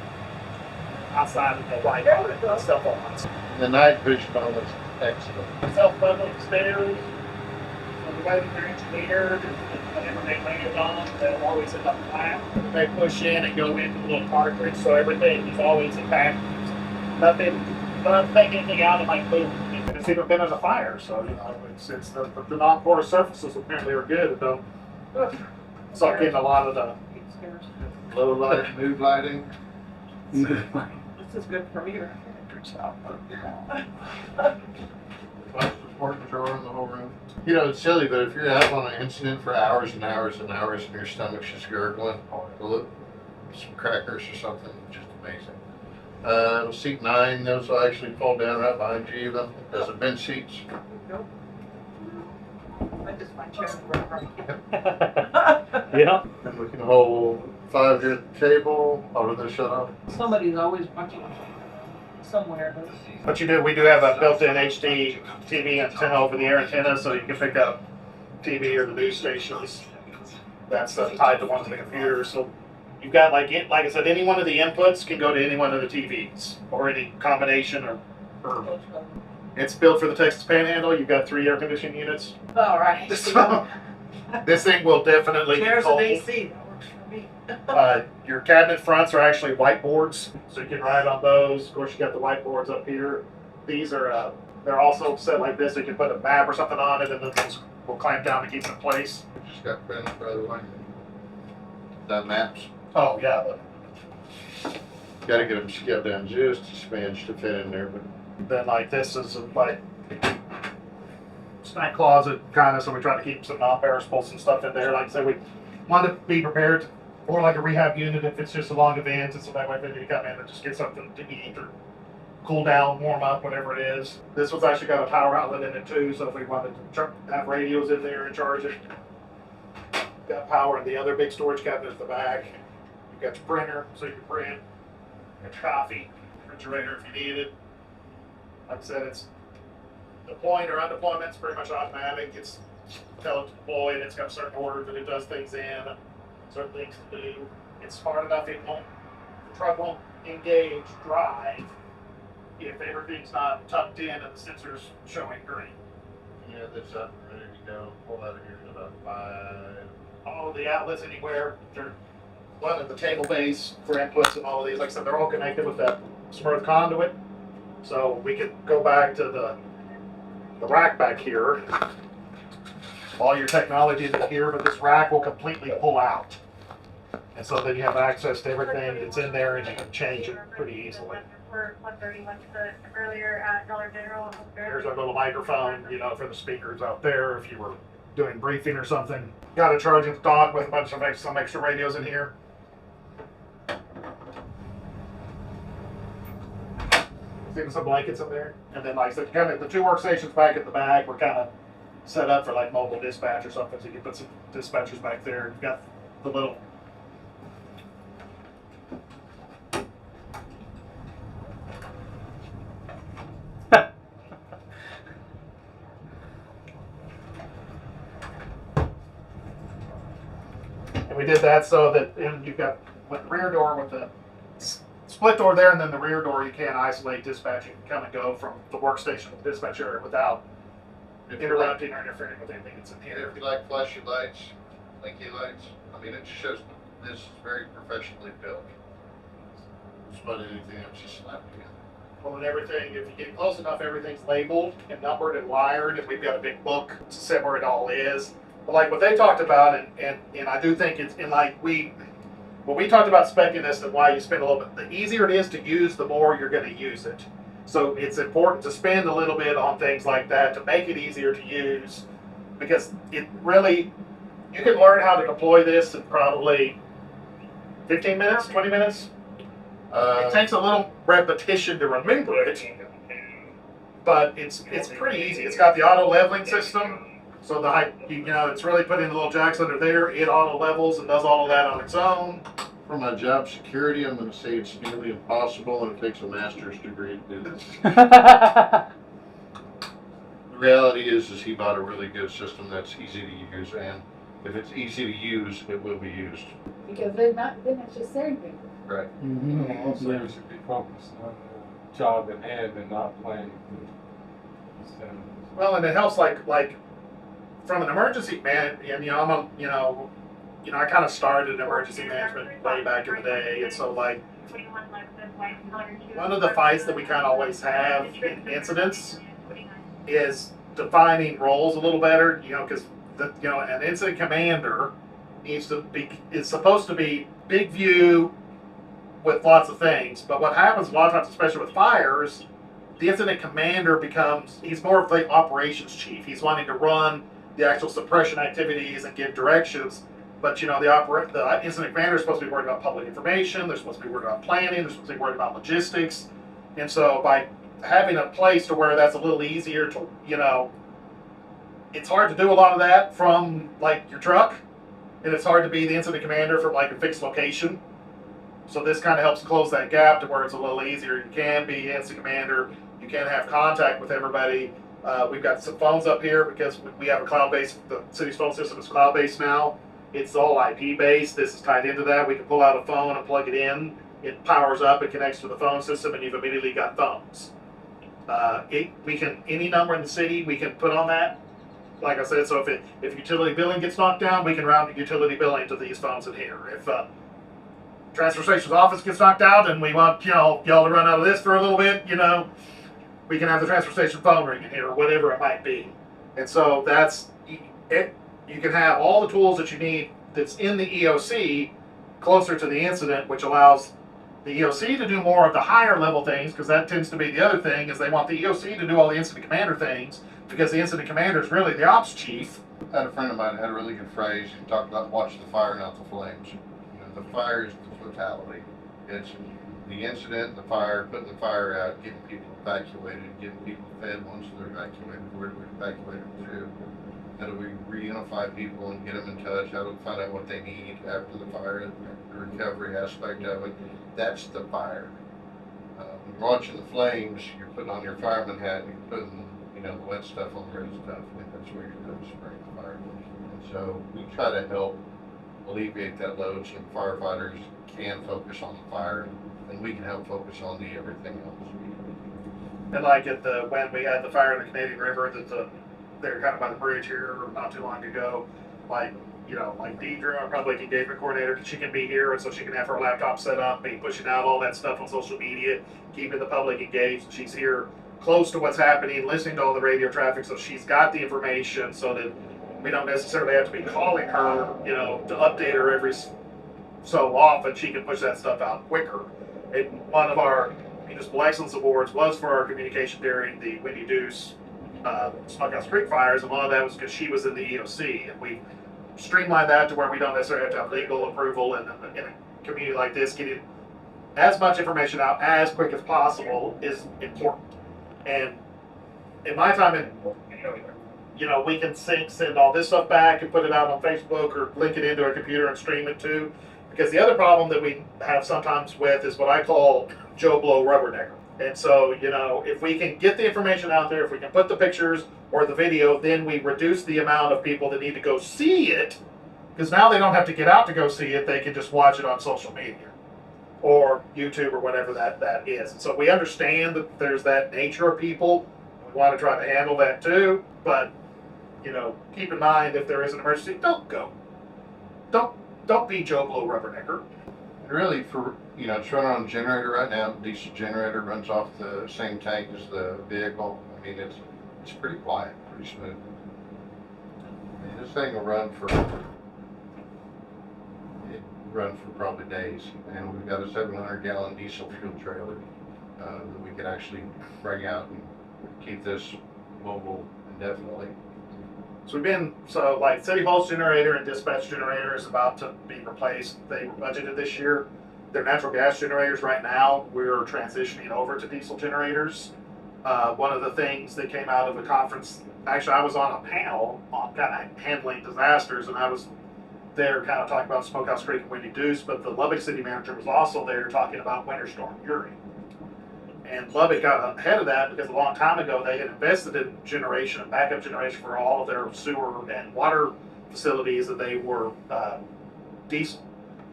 outside of the Wi-Fi cell phone lines. The night vision on is excellent. Self-leveling stairs. So the way that they're engineered, whenever they lay it on, they'll always end up flat. They push in and go into a little cartridge, so everything is always intact. Nothing anything out of my boot. It's even been in a fire, so it's the non-porous surfaces apparently are good. It don't suck in a lot of the Low light, mood lighting. This is good for me. Flash support controller in the whole room. You know, it's silly, but if you're out on an incident for hours and hours and hours and your stomach's just gurgling, some crackers or something, just amazing. Seat 9, those will actually fall down right behind you even. Those have been seats. I just my chair right. yeah. And we can hold 5 here at the table. Oh, did they shut off? Somebody's always watching somewhere. But we do have a built-in HD TV antenna over the air antenna, so you can pick up TV or the news stations. That's tied to one of the computers. So you've got like I said, any one of the inputs can go to any one of the TVs or any combination or it's built for the Texas Panhandle. You've got 3 air conditioning units. All right. So this thing will definitely get Chairs cold. and AC. That works for me. Your cabinet fronts are actually whiteboards, so you can write on those. Of course, you got the whiteboards up here. These are they're also set like this. You can put a map or something on it, and then those will clamp down to keep it in place. Just got printed, by the way. That maps. Oh yeah. Got to get them scaled down just a smidge to fit in there, but Then like this is like snack closet kind of, so we try to keep some non-perishables and stuff in there. Like I said, we want to be prepared for like a rehab unit if it's just a long event, and so that way if you come in and just get something to eat or cool down, warm up, whatever it is. This one's actually got a power outlet in it too, so if we wanted to have radios in there and charge it, got power in the other big storage cabinet at the back. You've got your printer, so you can print. Got your coffee, refrigerator if you need it. Like I said, it's deploying or undeployment. It's pretty much automatic. It's tell it to deploy, and it's got certain orders that it does things in, certain things to do. It's smart enough the truck won't engage drive if everything's not tucked in and the sensor's showing green. yeah, that's up and ready to go. Pull out of here in about 5. All of the outlets anywhere, they're one of the cable bays for inputs and all of these. Like I said, they're all connected with that Smurf conduit. So we could go back to the rack back here. All your technology is in here, but this rack will completely pull out. And so then you have access to everything that's in there, and you can change it pretty easily. For 1:30 went to the earlier at Dollar General. Here's our little microphone, for the speakers out there if you were doing briefing or something. Got a charging dock with a bunch of some extra radios in here. See some blankets in there, and then like I said, kind of the 2 workstations back at the back were kind of set up for like mobile dispatch or something. So you can put some dispatchers back there. You've got the little and we did that so that you've got with the rear door with the split door there, and then the rear door, you can't isolate dispatch. You can come and go from the workstation to the dispatch area without interrupting or interfering with anything that's in here. If you like flashy lights, blinky lights, I mean, it just shows this is very professionally built. Just about anything else you slap together. Well, and everything, if you get close enough, everything's labeled and numbered and wired, and we've got a big book to say where it all is. But like what they talked about, and I do think it's, and like when we talked about specking this and why you spend a little bit, the easier it is to use, the more you're going to use it. So it's important to spend a little bit on things like that to make it easier to use, because it really, you can learn how to deploy this in probably 15 minutes, 20 minutes. It takes a little repetition to remember it, but it's pretty easy. It's got the auto leveling system, so it's really putting the little jacks under there. It auto levels and does all of that on its own. For my job security, I'm gonna say it's nearly impossible, and it takes a master's degree to do this. The reality is he bought a really good system that's easy to use, and if it's easy to use, it will be used. Because then it's just their thing. Right. Also, we should be focused on the job at hand and not playing. Well, and it helps like from an emergency man, and I kind of started in emergency management way back in the day, and so like one of the fights that we kind of always have in incidents is defining roles a little better, because an incident commander is supposed to be big view with lots of things, but what happens a lot of times, especially with fires, the incident commander he's more of the operations chief. He's wanting to run the actual suppression activities and give directions. But the incident commander is supposed to be worried about public information. They're supposed to be worried about planning. They're supposed to be worried about logistics. And so by having a place to where that's a little easier to, it's hard to do a lot of that from like your truck, and it's hard to be the incident commander from like a fixed location. So this kind of helps close that gap to where it's a little easier. You can be incident commander. You can have contact with everybody. We've got some phones up here because we have a cloud-based, the city's phone system is cloud-based now. It's all IP-based. This is tied into that. We can pull out a phone and plug it in. It powers up, it connects to the phone system, and you've immediately got phones. Any number in the city, we can put on that. Like I said, so if utility billing gets knocked down, we can route utility billing to these phones in here. If transfer station's office gets knocked out and we want, y'all to run out of this for a little bit, we can have the transfer station phone ring in here or whatever it might be. And so that's it. You can have all the tools that you need that's in the EOC closer to the incident, which allows the EOC to do more of the higher level things, because that tends to be the other thing, is they want the EOC to do all the incident commander things, because the incident commander is really the ops chief. I had a friend of mine had a really good phrase. He talked about watch the fire, not the flames. The fire is the totality. It's the incident, the fire, putting the fire out, getting people evacuated, getting people fed once they're evacuated. Where do we evacuate them to? How do we reunify people and get them in touch? How do we find out what they need after the fire, the recovery aspect of it? That's the fire. When you're watching the flames, you're putting on your fireman hat and you're putting, the wet stuff on the red stuff. And that's where you're going to spray the fire. And so we try to help alleviate that load so firefighters can focus on the fire, and we can help focus on the everything else. And like when we had the fire in the Canadian River, they're kind of by the bridge here not too long ago, like Deidre, our public engagement coordinator, she can be here, and so she can have her laptop set up, be pushing out all that stuff on social media, keeping the public engaged. She's here close to what's happening, listening to all the radio traffic, so she's got the information so that we don't necessarily have to be calling her, to update her every so often. She can push that stuff out quicker. And one of our Municipal Excellence Awards was for our communication during the Windy Deuce Smokehouse Creek fires, and one of that was because she was in the EOC, and we streamlined that to where we don't necessarily have to have legal approval, and in a community like this, getting as much information out as quick as possible is important. And in my time, we can send all this stuff back and put it out on Facebook or link it into our computer and stream it too. Because the other problem that we have sometimes with is what I call Joe Blow rubbernecker. And so, if we can get the information out there, if we can put the pictures or the video, then we reduce the amount of people that need to go see it. Because now they don't have to get out to go see it. They can just watch it on social media or YouTube or whatever that is. And so we understand that there's that nature of people. We want to try to handle that too. But, keep in mind, if there is an emergency, don't go. Don't be Joe Blow rubbernecker. And really, it's running on a generator right now. Diesel generator runs off the same tank as the vehicle. I mean, it's pretty quiet, pretty smooth. this thing will run for probably days. And we've got a 700-gallon diesel fuel trailer that we could actually bring out and keep this mobile indefinitely. So like City Hall's generator and dispatch generator is about to be replaced. They were budgeted this year. They're natural gas generators right now. We're transitioning over to diesel generators. One of the things that came out of the conference, actually I was on a panel on kind of handling disasters, and I was there kind of talking about Smokehouse Creek and Windy Deuce, but the Lubbock city manager was also there talking about Winter Storm Uri. And Lubbock got ahead of that because a long time ago they had invested in generation, backup generation for all of their sewer and water facilities, that they were diesel.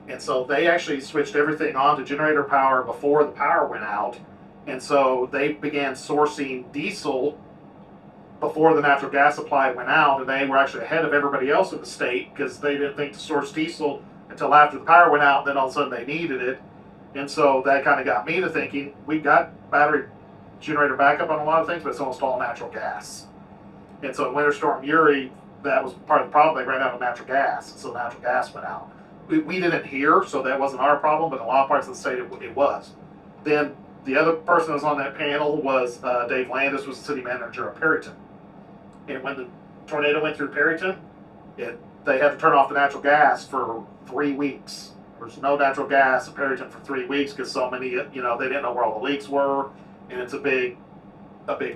And so they actually switched everything on to generator power before the power went out. And so they began sourcing diesel before the natural gas supply went out, and they were actually ahead of everybody else in the state because they didn't think to source diesel until after the power went out, and then all of a sudden they needed it. And so that kind of got me to thinking, we've got battery generator backup on a lot of things, but it's almost all natural gas. And so in Winter Storm Uri, that was part of the problem. They ran out of natural gas, and so natural gas went out. We didn't hear, so that wasn't our problem, but in a lot of parts of the state it was. Then the other person that was on that panel was Dave Landis, was the city manager of Perryton. And when the tornado went through Perryton, they had to turn off the natural gas for 3 weeks. There was no natural gas in Perryton for 3 weeks because so many, they didn't know where all the leaks were, and it's a big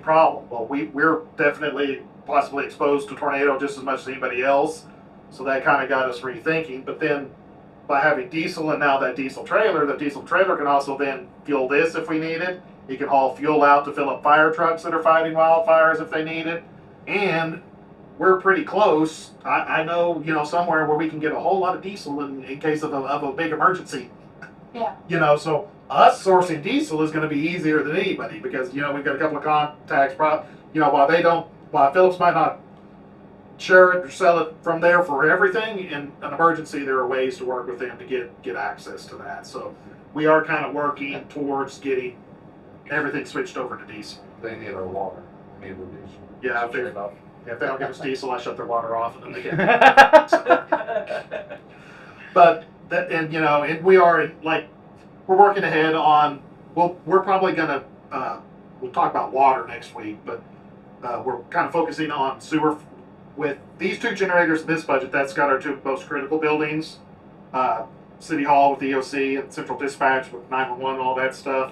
problem. Well, we're definitely possibly exposed to tornado just as much as anybody else, so that kind of got us rethinking. But then by having diesel and now that diesel trailer, the diesel trailer can also then fuel this if we need it. It can haul fuel out to fill up fire trucks that are fighting wildfires if they need it. And we're pretty close. I know, somewhere where we can get a whole lot of diesel in case of a big emergency. Yeah. So us sourcing diesel is going to be easier than anybody because, we've got a couple of contacts, while Phillips might not share it or sell it from there for everything, in an emergency, there are ways to work with them to get access to that. So we are kind of working towards getting everything switched over to diesel. They need our water, we need the diesel. Yeah, if they don't give us diesel, I shut their water off and then they get. But that, and we are we're working ahead on. Well, we're probably gonna we'll talk about water next week, but we're kind of focusing on sewer with these two generators in this budget. That's got our two most critical buildings, City Hall with the EOC and Central Dispatch with 911 and all that stuff.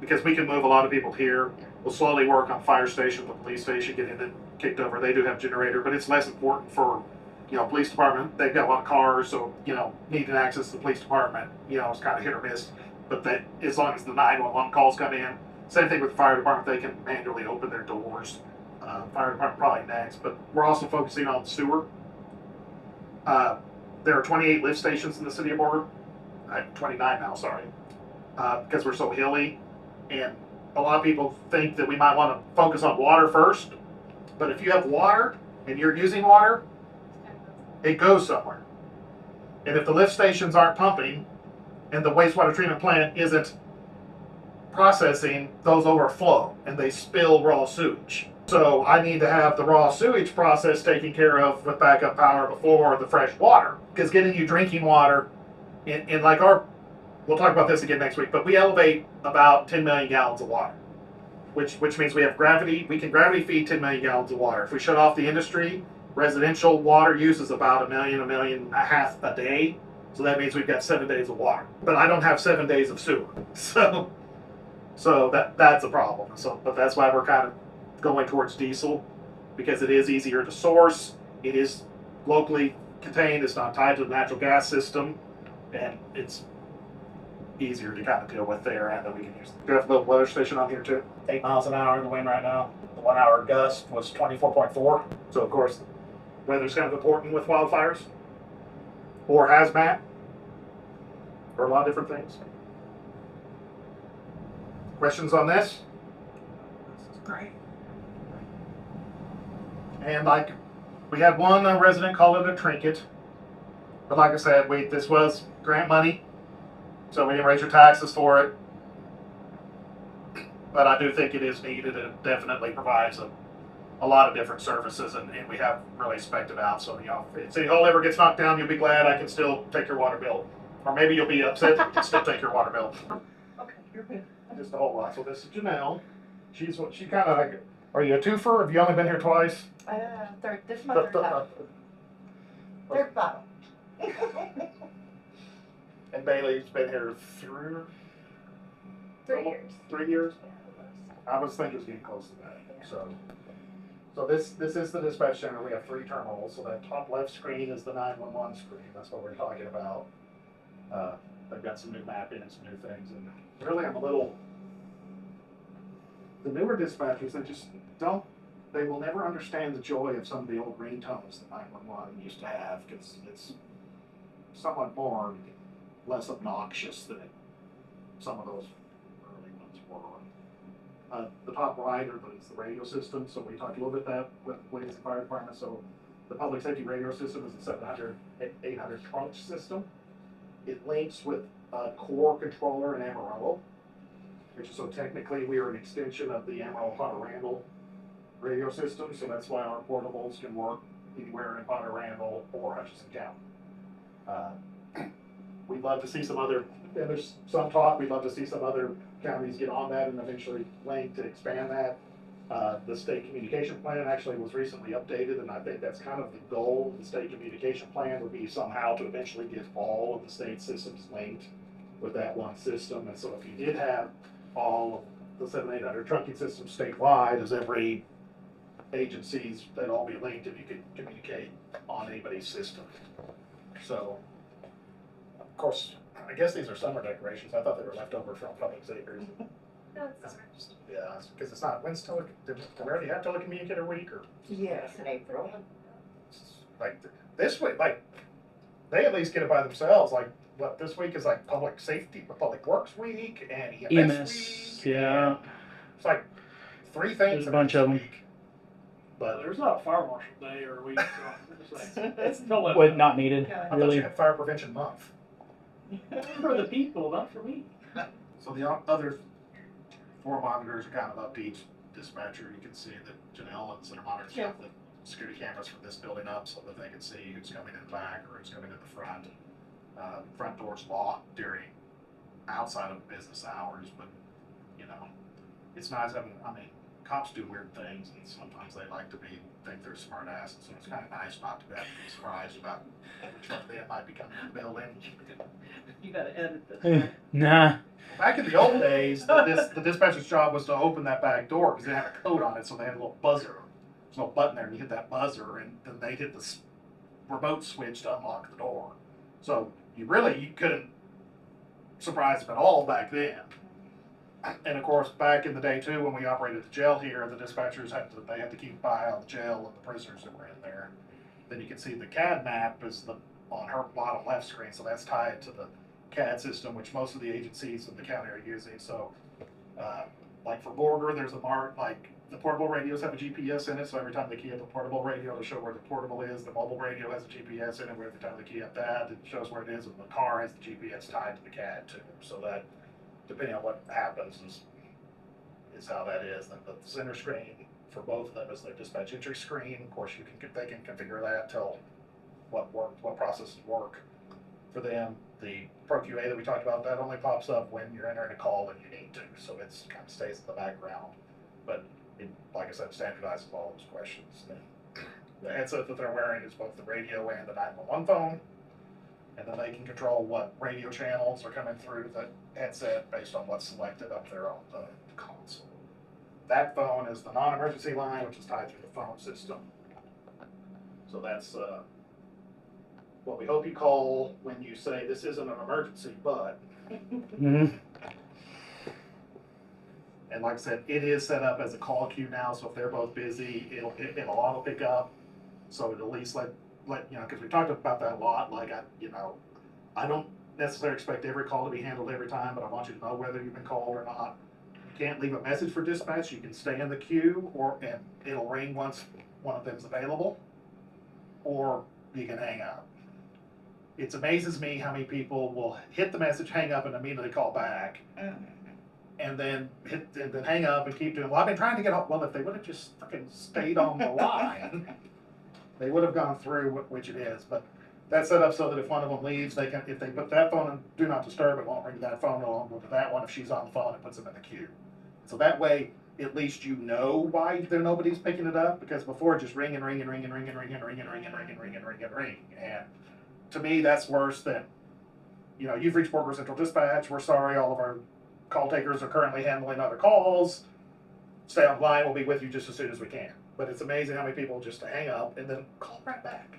Because we can move a lot of people here. We'll slowly work on fire station, the police station, getting it kicked over. They do have a generator, but it's less important for, police department. They've got a lot of cars, so, needing access to the police department, it's kind of hit or miss. But as long as the 911 calls come in, same thing with the fire department, they can manually open their doors. Fire department probably next, but we're also focusing on sewer. There are 28 lift stations in the city of Borger. 29 now, sorry. Because we're so hilly, and a lot of people think that we might want to focus on water first, but if you have water and you're using water, it goes somewhere. And if the lift stations aren't pumping and the wastewater treatment plant isn't processing, those overflow and they spill raw sewage. So I need to have the raw sewage process taken care of with backup power before the fresh water, because getting you drinking water in like we'll talk about this again next week, but we elevate about 10 million gallons of water, which means we can gravity feed 10 million gallons of water. If we shut off the industry, residential water use is about 1 million and a half a day. So that means we've got 7 days of water, but I don't have 7 days of sewer. So that's a problem. But that's why we're kind of going towards diesel, because it is easier to source. It is locally contained. It's not tied to the natural gas system, and it's easier to kind of deal with there, and that we can use. Do you have the weather station on here too? 8 miles an hour in the wind right now. The 1 hour gust was 24.4. So of course, weather's kind of important with wildfires, or hazmat, or a lot of different things. Questions on this? This is great. And we had one resident call it a trinket, but like I said, this was grant money, so we didn't raise your taxes for it. But I do think it is needed. It definitely provides a lot of different services, and we have really spec'd it out. So, if City Hall ever gets knocked down, you'll be glad I can still take your water bill. Or maybe you'll be upset that you can still take your water bill. Okay, you're good. Just a whole lot. So this is Janelle. She kind of like, are you a twofer? Have you only been here twice? Third, this is my third time. Third bottle. And Bailey's been here 3 years. 3 years? I was thinking it was getting close to that. So this is the dispatch center. We have 3 terminals. So that top left screen is the 911 screen. That's what we're talking about. They've got some new mapping and some new things. And really, I'm a little. The newer dispatchers, they will never understand the joy of some of the old ringtones that 911 used to have, because it's somewhat more less obnoxious than some of those early ones were. The top right is the radio system, so we talked a little bit about that with the police and fire department. So the public safety radio system is a 700-800 trunk system. It links with a core controller in Amarillo, so technically we are an extension of the Amarillo Potter Randall radio system, so that's why our portables can work anywhere in Potter Randall or Hutchinson County. We'd love to see some other, and there's some talk, we'd love to see some other counties get on that and eventually link to expand that. The state communication plan actually was recently updated, and I think that's kind of the goal of the state communication plan, would be somehow to eventually get all of the state systems linked with that one system. And so if you did have all of the 700-800 trunking systems statewide, as every agencies, they'd all be linked if you could communicate on anybody's system. So, of course, I guess these are summer decorations. I thought they were left over from public safety. No, it's summer. Yeah, because it's not, when's did we already have telecommunicator week, or? Yes, in April. Like, this week, like, they at least get it by themselves, like, what, this week is like public safety, public works week, and EMS week. yeah. It's like 3 things. There's a bunch of them. But There's not a fire marshal day or week, so it's still What, not needed, I thought really. you had Fire Prevention Month. for the people, not for me. So the other 4 monitors are kind of up to each dispatcher. You can see that Janelle and Center Monitors have the security cameras from this building up so that they can see who's coming in the back or who's coming in the front. Front door's locked during outside of business hours, but it's nice having, cops do weird things, and sometimes they like to think they're smart asses, so it's kind of nice not to have to be surprised about which one they might be coming in the building. You gotta edit this. Nah. Back in the old days, the dispatcher's job was to open that back door because it had a code on it, so they had a little buzzer. There's no button there, and you hit that buzzer, and then they hit the remote switch to unlock the door. So you couldn't surprise them at all back then. And of course, back in the day too, when we operated the jail here, the dispatchers had to keep an eye on the jail and the prisoners that were in there. Then you can see the CAD map is on her bottom left screen, so that's tied to the CAD system, which most of the agencies in the county are using. So, like for Borger, there's the portable radios have a GPS in it, so every time they key up a portable radio to show where the portable is, the mobile radio has a GPS in it, where every time they key up that, it shows where it is, and the car has the GPS tied to the CAD too. So that, depending on what happens, is how that is. And the center screen for both of them is the dispatch entry screen. Of course, they can configure that, tell what processes work for them. The ProQA that we talked about, that only pops up when you're entering a call and you need to, so it kind of stays in the background. But it, like I said, standardizes all those questions. The headset that they're wearing is both the radio and the 911 phone, and then they can control what radio channels are coming through the headset based on what's selected up there on the console. That phone is the non-emergency line, which is tied to the phone system. So that's what we hope you call when you say this isn't an emergency, but. Mm-hmm. And like I said, it is set up as a call queue now, so if they're both busy, it'll auto pick up. So it'll at least let because we talked about that a lot. Like I don't necessarily expect every call to be handled every time, but I want you to know whether you've been called or not. You can't leave a message for dispatch. You can stay in the queue, and it'll ring once one of them's available, or you can hang up. It amazes me how many people will hit the message, hang up, and immediately call back. and then hang up and keep doing. Well, I've been trying to get off. Well, if they would have just fucking stayed on the line, they would have gone through, which it is. But that's set up so that if one of them leaves, they can. If they put that phone in do not disturb, it won't ring that phone. It won't go to that one. If she's on the phone, it puts them in the queue. So that way, at least you know why nobody's picking it up, because before just ring and ring and ring and ring and ring and ring and ring and ring and ring and ring and ring. And to me, that's worse than, you've reached Borger Central Dispatch. We're sorry, all of our call takers are currently handling other calls. Stay on the line. We'll be with you just as soon as we can. But it's amazing how many people just hang up and then call right back.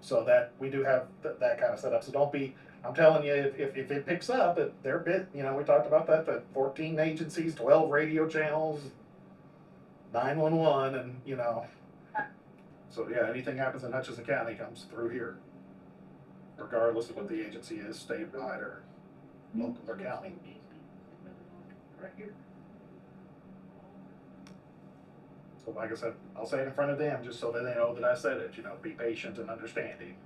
So that we do have that kind of setup. So don't be. I'm telling you, if it picks up, they're bit. We talked about that 14 agencies, 12 radio channels, 911, and So yeah, anything happens in Hutchinson County comes through here, regardless of what the agency is, statewide or local or county. Right here. So like I said, I'll say it in front of them just so that they know that I said it. Be patient and understanding.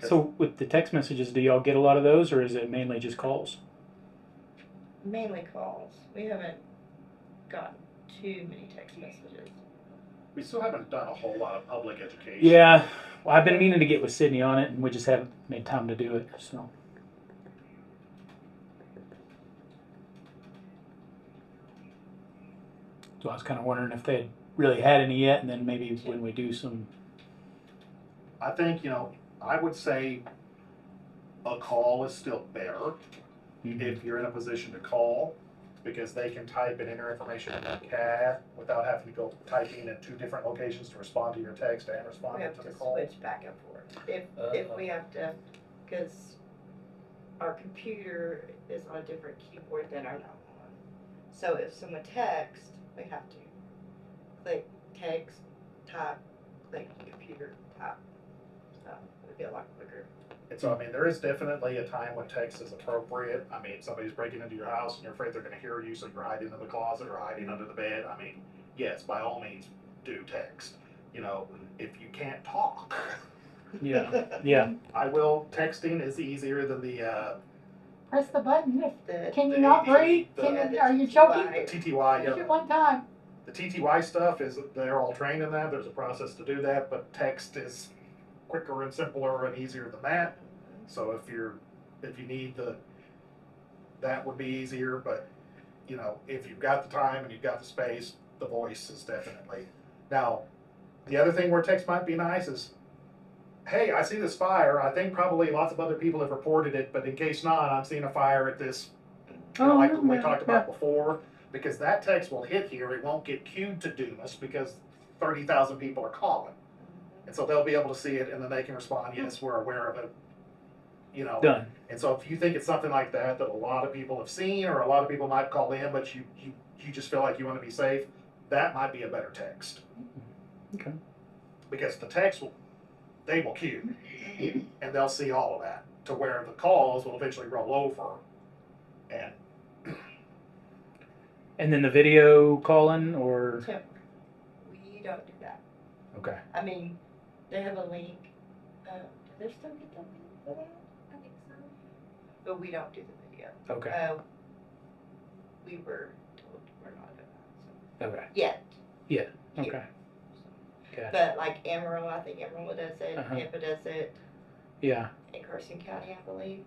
So with the text messages, do y'all get a lot of those, or is it mainly just calls? Mainly calls. We haven't gotten too many text messages. We still haven't done a whole lot of public education. Yeah, well, I've been meaning to get with Sydney on it, and we just haven't made time to do it. So I was kind of wondering if they had really had any yet, and then maybe when we do some. I think, I would say a call is still better if you're in a position to call, because they can type and enter information in the CAD without having to go typing in 2 different locations to respond to your text and respond We have to the to call. switch back and forth. If we have to, because our computer is on a different keyboard than our normal one. So if someone texts, we have to click text, type, click computer, type. So it would be a lot quicker. And so, there is definitely a time when text is appropriate. Somebody's breaking into your house and you're afraid they're going to hear you, so you're hiding in the closet or hiding under the bed. Yes, by all means, do text. If you can't talk. Yeah. I will. Texting is easier than the Press the button. Can you the not AD, breathe? the- Are you choking? the TTY. Push it one time. The TTY stuff is, they're all trained in that. There's a process to do that, but text is quicker and simpler and easier than that. So if you need that would be easier, but if you've got the time and you've got the space, the voice is definitely. Now, the other thing where text might be nice is, hey, I see this fire. I think probably lots of other people have reported it, but in case not, I'm seeing a fire at this, like we talked about before, because that text will hit here. It won't get queued to Dumas because 30,000 people are calling. And so they'll be able to see it, and then they can respond, yes, we're aware of it. Done. And so if you think it's something like that a lot of people have seen, or a lot of people might call in, but you just feel like you want to be safe, that might be a better text. Okay. Because the text they will queue, and they'll see all of that, to where the calls will eventually roll over. And then the video calling, or So we don't do that. okay. They have a link. Do they still get the link for that? I think so. But we don't do the video. Okay. We were told we're not doing that. Okay. Yet. Yeah. Here. Okay. Gotcha. But like Emerald, I think Emerald does it. Uh-huh. Tampa does it. Yeah. In Carson County, I believe.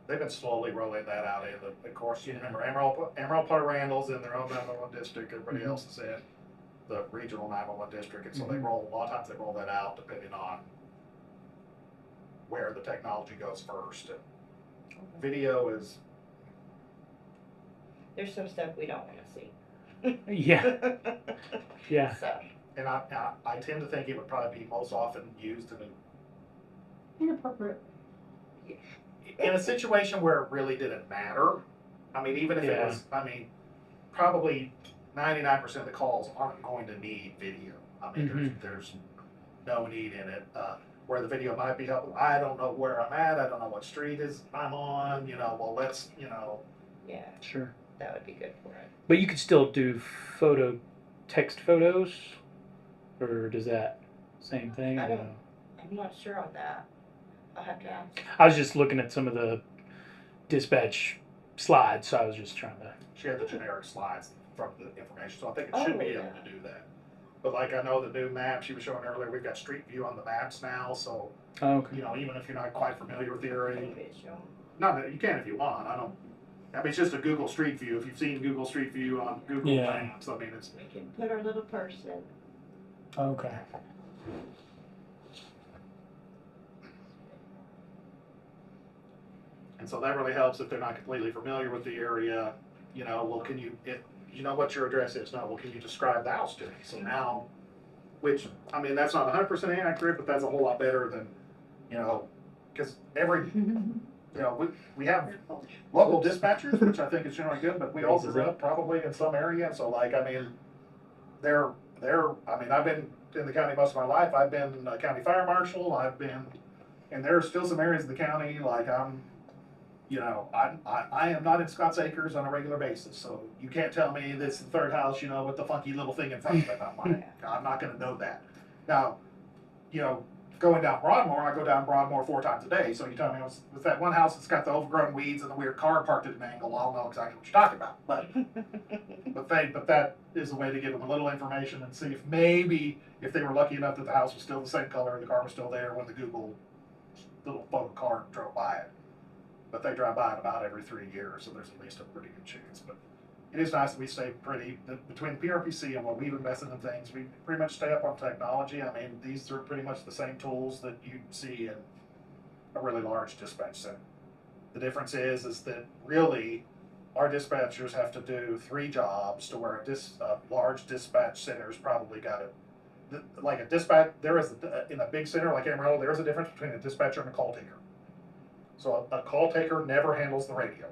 They've been slowly rolling that out. Of course, you remember Emerald Part Randall's in their own 911 district. Everybody else is in the regional 911 district, and so they roll. A lot of times they roll that out depending on where the technology goes first. And video is. There's some stuff we don't want to see. Yeah. Yeah. So. And I tend to think it would probably be most often used Inappropriate. in a situation where it really didn't matter. Even if it was, probably 99% of the calls aren't going to need video. There's no need in it. Where the video might be helpful, I don't know where I'm at. I don't know what street I'm on. Yeah. Sure. That would be good for it. But you could still do text photos, or does that same thing? I'm not sure on that. I'll have to ask. I was just looking at some of the dispatch slides, so I was just trying to. She had the generic slides from the information, so I think it should be able to do that. But like I know the new map she was showing earlier, we've got street view on the maps now, so Oh, okay. you know, even if you're not quite familiar with the area, Visual. not that you can if you want. I mean, it's just a Google Street View. If you've seen Google Street View on Google Yeah. Maps, I mean, it's We can put our little person. Okay. and so that really helps if they're not completely familiar with the area. You know, well, you know what your address is? No, well, can you describe the house to me? So now, which, I mean, that's not 100% accurate, but that's a whole lot better than, you know, because you know, we have local dispatchers, which I think is generally good, but we also grew up probably in some area. So like, I mean, I mean, I've been in the county most of my life. I've been a county fire marshal. And there are still some areas of the county, like you know, I am not in Scotts Acres on a regular basis, so you can't tell me this is the third house, you know, with the funky little thing in front of it. I'm not gonna know that. Now, you know, going down Broadmoor, I go down Broadmoor 4 times a day, so you tell me with that one house that's got the overgrown weeds and the weird car parked at an angle, I'll know exactly what you're talking about. But that is a way to give them a little information and see if maybe if they were lucky enough that the house was still the same color and the car was still there when the Google little photo car drove by it. But they drive by it about every 3 years, so there's at least a pretty good chance. But it is nice that we stay between the PRPC and what we've invested in things, we pretty much stay up on technology. I mean, these are pretty much the same tools that you see in a really large dispatch center. The difference is that really our dispatchers have to do 3 jobs to where a large dispatch center's probably got like a dispatch, in a big center like Amarillo, there is a difference between a dispatcher and a call taker. So a call taker never handles the radio.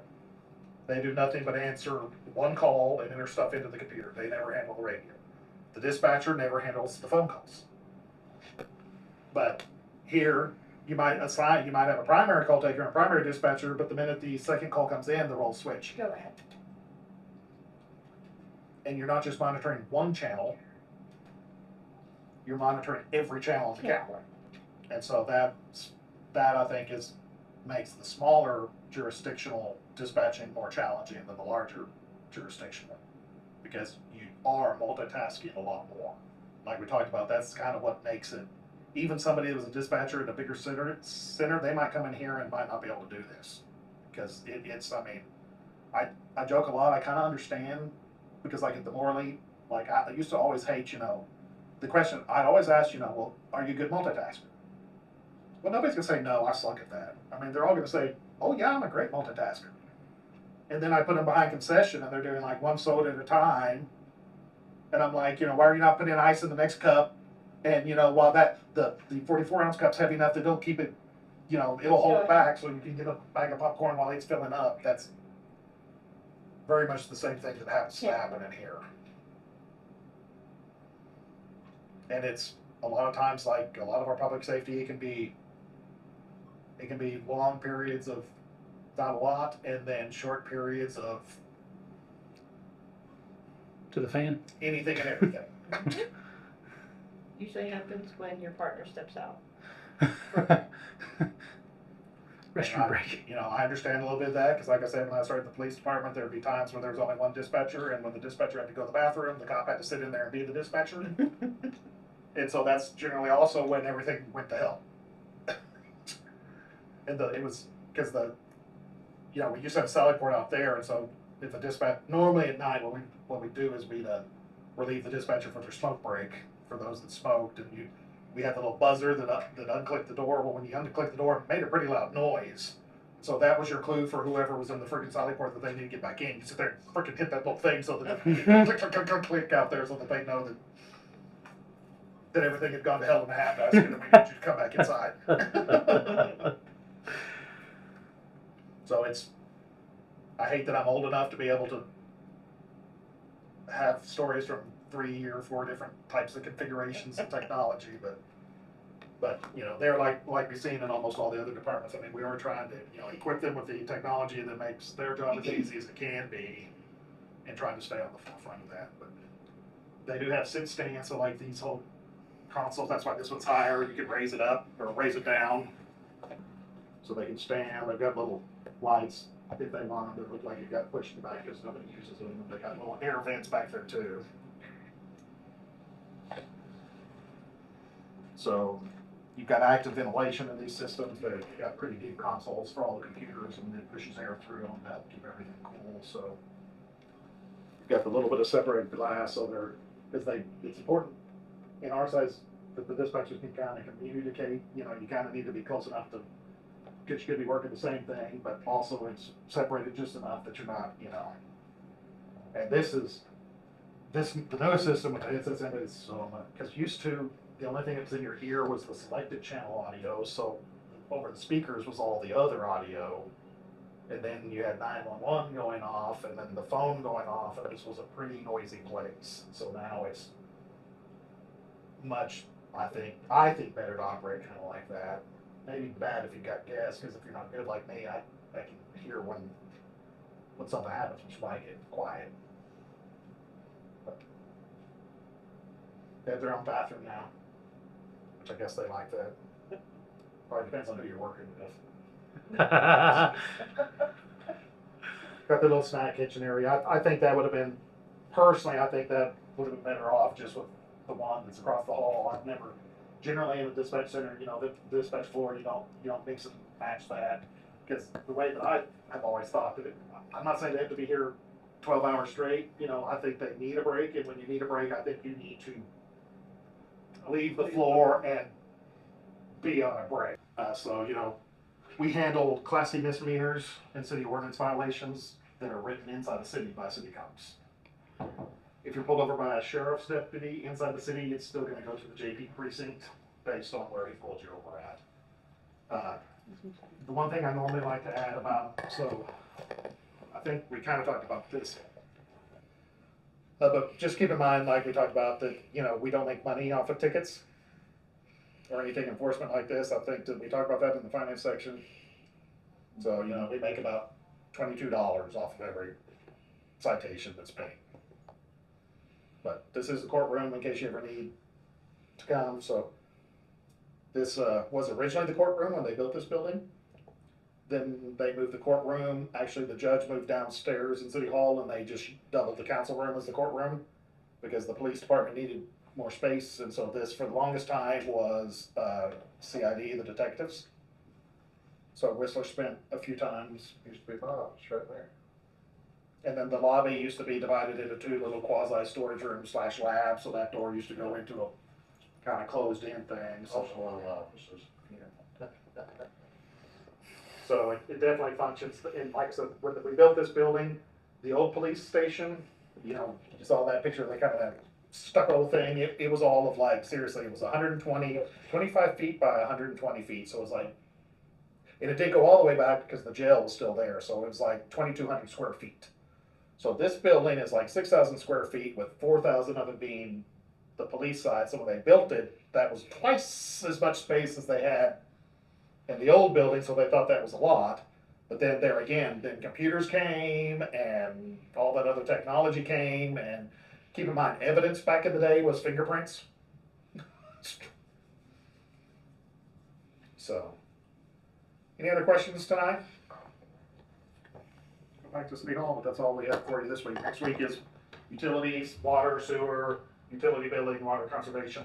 They do nothing but answer one call and enter stuff into the computer. They never handle the radio. The dispatcher never handles the phone calls. But here, you might have a primary call taker and a primary dispatcher, but the minute the second call comes in, the roles switch. Go ahead. And you're not just monitoring one channel, you're monitoring every channel in the county. And so that I think makes the smaller jurisdictional dispatching more challenging than the larger jurisdictional, because you are multitasking a lot more. Like we talked about, that's kind of what makes it. Even somebody that was a dispatcher at a bigger center, they might come in here and might not be able to do this, because it's. I mean, I joke a lot. I kind of understand, because like at the Morley, like I used to always hate, you know, the question I'd always ask, you know, well, are you a good multitasker? Well, nobody's gonna say no. I suck at that. I mean, they're all gonna say, oh yeah, I'm a great multitasker. And then I put them behind concession, and they're doing like one soda at a time. And I'm like, you know, why are you not putting ice in the next cup? And you know, while the 44-ounce cup's heavy enough that don't keep it, you know, it'll hold it back so you can get a bag of popcorn while it's filling up. That's very much the same thing that happens to happen in here. And it's a lot of times, like a lot of our public safety, it can be long periods of not a lot, and then short periods of To the fan. anything and everything. Usually happens when your partner steps out. Restroom break. You know, I understand a little bit of that, because like I said, when I started the police department, there would be times where there was only one dispatcher, and when the dispatcher had to go to the bathroom, the cop had to sit in there and be the dispatcher. And so that's generally also when everything went to hell. And it was because you know, we used to have a sally port out there, and so if a dispatch, normally at night, what we do is we'd relieve the dispatcher for their smoke break for those that smoked, and we had the little buzzer that unclicked the door. Well, when you unclick the door, it made a pretty loud noise. So that was your clue for whoever was in the freaking sally port that they need to get back in. You sit there and freaking hit that little thing so that it click, click, click, click, click out there, so that they know that everything had gone to hell in a handbasket and we need you to come back inside. So I hate that I'm old enough to be able to have stories from 3 or 4 different types of configurations of technology, but you know, they're like we've seen in almost all the other departments. I mean, we are trying to, you know, equip them with the technology that makes their job as easy as it can be, and trying to stay on the forefront of that. But they do have sit stands, so like these whole consoles, that's why this one's higher. You can raise it up or raise it down, so they can stand. They've got little lights if they want them to look like it got pushed back because nobody uses them. They got little air vents back there too. So you've got active ventilation in these systems. They've got pretty deep consoles for all the computers, and it pushes air through them to help keep everything cool. So you've got the little bit of separated glass, so they're, because it's important in our size that the dispatchers can kind of communicate. You know, you kind of need to be close enough to, because you could be working the same thing, but also it's separated just enough that you're not, you know. And the newest system with the headsets in it is so much, because used to, the only thing that was in your ear was the selected channel audio, so over the speakers was all the other audio, and then you had 911 going off, and then the phone going off, and this was a pretty noisy place. So now it's much, I think better to operate kind of like that. Maybe bad if you got guests, because if you're not good like me, I can hear when something happens, which might get quiet. But they have their own bathroom now, which I guess they like that. Probably depends on who you're working with. Got the little snack kitchen area. I think that would have been, personally, I think that would have been better off just with the one that's across the hall. I've never, generally in the dispatch center, you know, the dispatch floor, you don't mix and match that. Because the way that I have always thought that I'm not saying they have to be here 12 hours straight. You know, I think they need a break, and when you need a break, I think you need to leave the floor and be on a break. So, you know, we handle Class C misdemeanors and city ordinance violations that are written inside the city by city cops. If you're pulled over by a sheriff's deputy inside the city, it's still gonna go to the JP precinct based on where he pulled you over at. The one thing I normally like to add about, so I think we kind of talked about this. But just keep in mind, like we talked about, that, you know, we don't make money off of tickets or anything enforcement like this. I think that we talked about that in the finance section. So, you know, we make about $22 off of every citation that's paid. But this is the courtroom in case you ever need to come. So this was originally the courtroom when they built this building. Then they moved the courtroom. Actually, the judge moved downstairs in City Hall, and they just doubled the council room as the courtroom because the police department needed more space. And so this, for the longest time, was CID, the detectives. So Whisler spent a few times. Used to be Bob's right there. And then the lobby used to be divided into two little quasi-storage rooms / lab, so that door used to go into a kind of closed-in thing. So, Also one of the offices. so it definitely functions. And like I said, when we built this building, the old police station, you know, you saw that picture, they kind of that stucco thing. It was all of, like, seriously, it was 25 feet by 120 feet. So it was like, and it did go all the way back because the jail was still there. So it was like 2,200 square feet. So this building is like 6,000 square feet, with 4,000 of it being the police side. So when they built it, that was twice as much space as they had in the old building. So they thought that was a lot. But then there again, then computers came and all that other technology came. And keep in mind, evidence back in the day was fingerprints. So, any other questions tonight? Back to City Hall, but that's all we have for you this week. Next week is utilities, water, sewer, utility billing, water conservation.